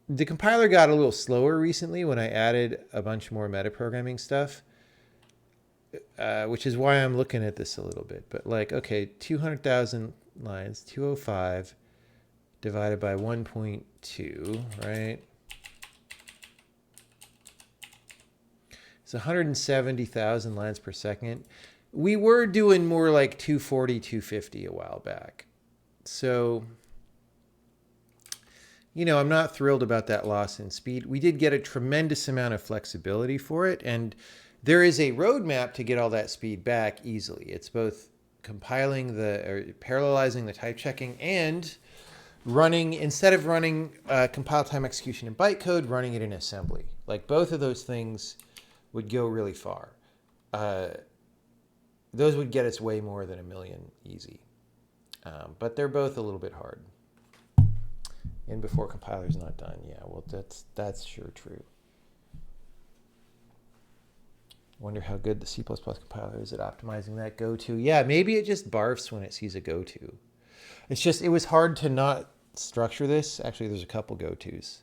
the compiler got a little slower recently when I added a bunch more metaprogramming stuff, which is why I'm looking at this a little bit. But like, okay, 200,000 lines, 205 divided by 1.2, right? It's 170,000 lines per second. We were doing more like 240, 250 a while back. So, you know, I'm not thrilled about that loss in speed. We did get a tremendous amount of flexibility for it, and there is a roadmap to get all that speed back easily. It's both compiling or parallelizing the type checking and running, instead of running compile time execution in bytecode, running it in assembly. Like both of those things would go really far. Those would get us way more than 1 million easy. But they're both a little bit hard. And before compiler's not done. Yeah, well, that's sure true. Wonder how good the C++ compiler is at optimizing that goto. Yeah, maybe it just barfs when it sees a goto. It's just, it was hard to not structure this. Actually, there's a couple gotos.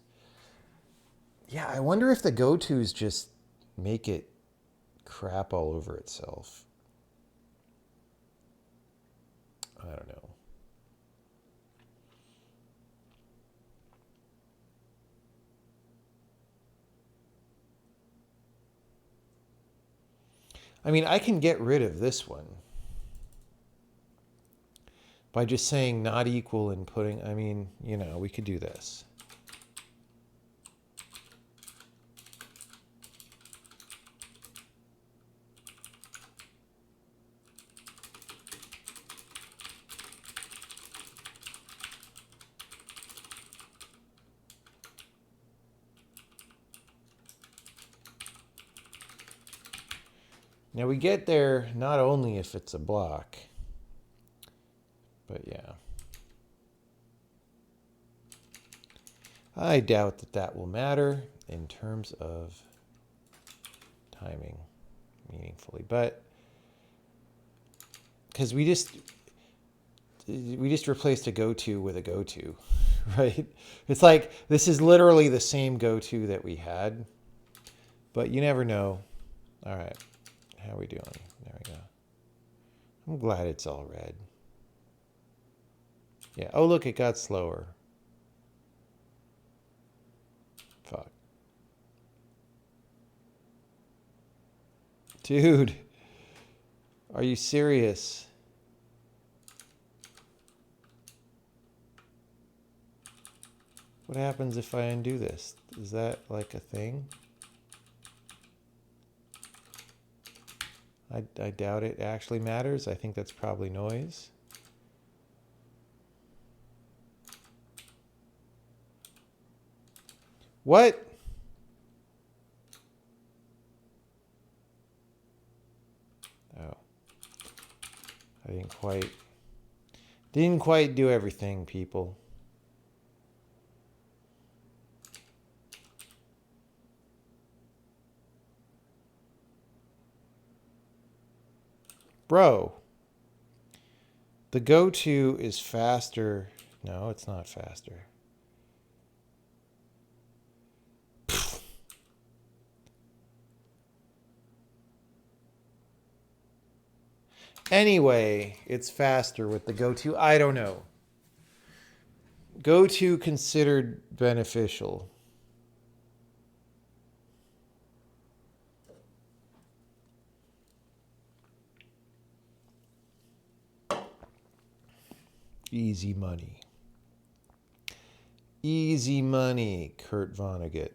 Yeah, I wonder if the gotos just make it crap all over itself. I don't know. I mean, I can get rid of this one by just saying not equal and putting, I mean, you know, we could do this. Now we get there not only if it's a block, but yeah. I doubt that that will matter in terms of timing meaningfully, but because we just replaced a goto with a goto, right? It's like this is literally the same goto that we had, but you never know. All right. How are we doing? There we go. I'm glad it's all red. Yeah. Oh, look, it got slower. Dude, are you serious? What happens if I undo this? Is that like a thing? I doubt it actually matters. I think that's probably noise. What? Oh. I didn't quite do everything, people. Bro, the go-to is faster. No, it's not faster. Anyway, it's faster with the go-to. I don't know. Go-to considered beneficial. Easy money. Easy money, Kurt Vonnegut.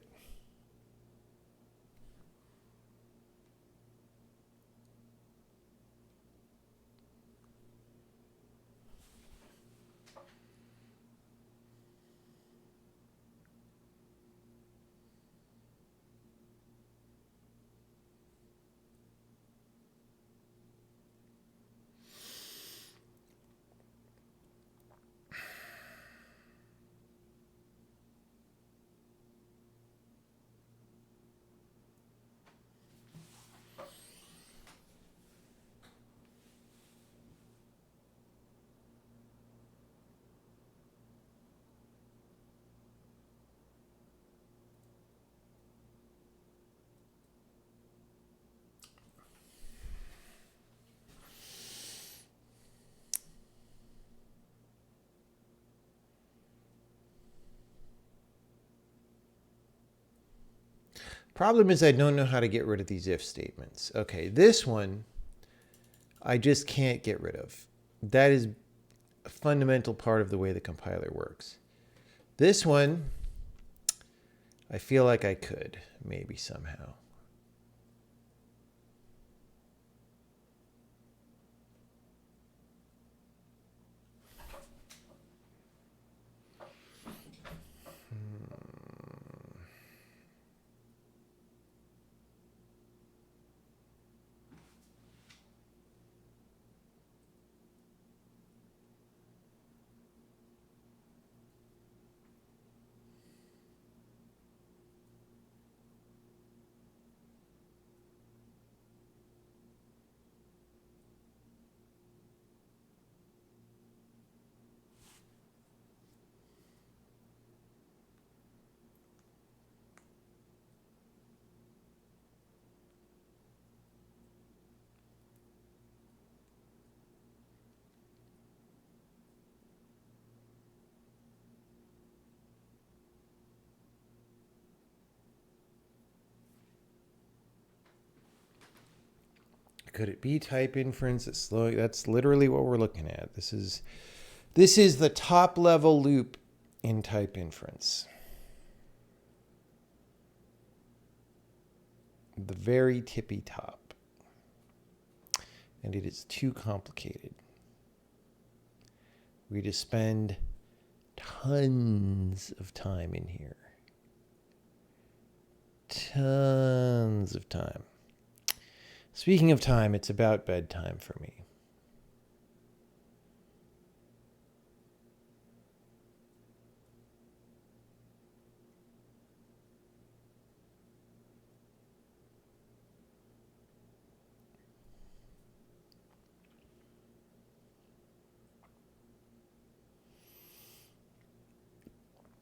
Problem is I don't know how to get rid of these if statements. Okay, this one I just can't get rid of. That is a fundamental part of the way the compiler works. This one, I feel like I could, maybe somehow. Could it be type inference that's slowing? That's literally what we're looking at. This is the top level loop in type inference. The very tippy top. And it is too complicated. We just spend tons of time in here. Tons of time. Speaking of time, it's about bedtime for me.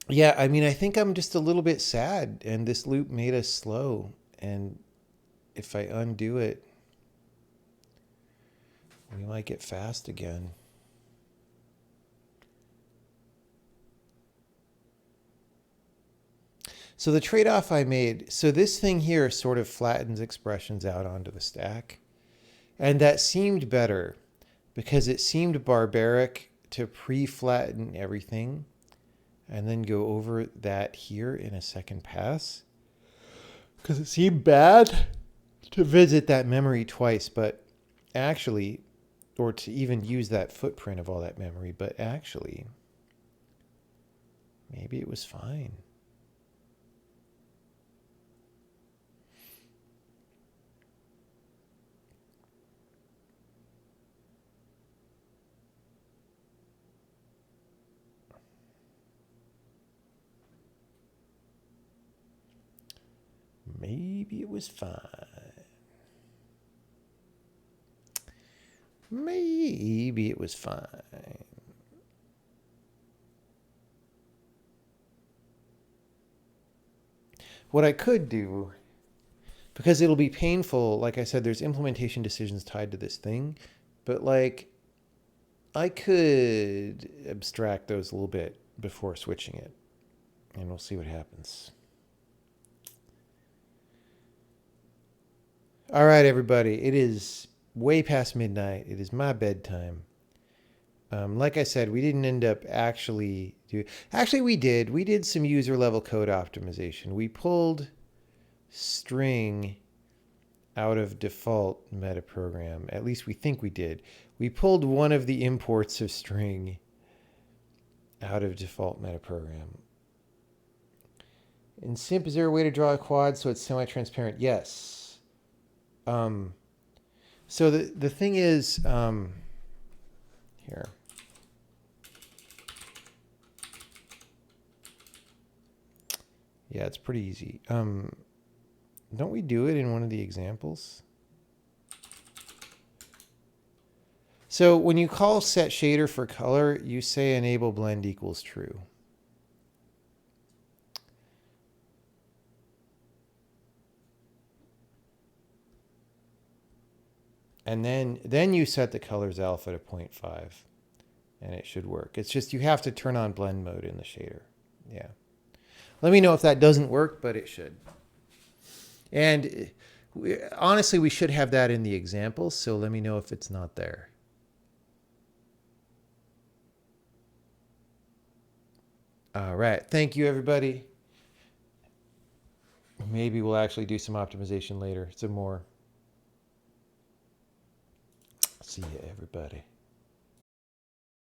Yeah, I mean, I think I'm just a little bit sad, and this loop made us slow. And if I undo it, we might get fast again. So the trade-off I made, so this thing here sort of flattens expressions out onto the stack. And that seemed better because it seemed barbaric to pre-flatten everything and then go over that here in a second pass. Because it seemed bad to visit that memory twice, but actually, or to even use that footprint of all that memory, but actually, maybe it was fine. Maybe it was fine. Maybe it was fine. What I could do, because it'll be painful, like I said, there's implementation decisions tied to this thing, but like I could abstract those a little bit before switching it, and we'll see what happens. All right, everybody, it is way past midnight. It is my bedtime. Like I said, we didn't end up actually we did some user level code optimization. We pulled string out of default metaprogram. At least we think we did. We pulled one of the imports of string out of default metaprogram. In SIMP, is there a way to draw a quad so it's semi-transparent? Yes. So the thing is, here. Yeah, it's pretty easy. Don't we do it in one of the examples? So when you call set shader for color, you say enable blend equals true. And then you set the colors alpha to 0.5 and it should work. It's just you have to turn on blend mode in the shader. Yeah. Let me know if that doesn't work, but it should. And honestly, we should have that in the example, so let me know if it's not there. All right. Thank you, everybody. Maybe we'll actually do some optimization later. Some more. See you, everybody.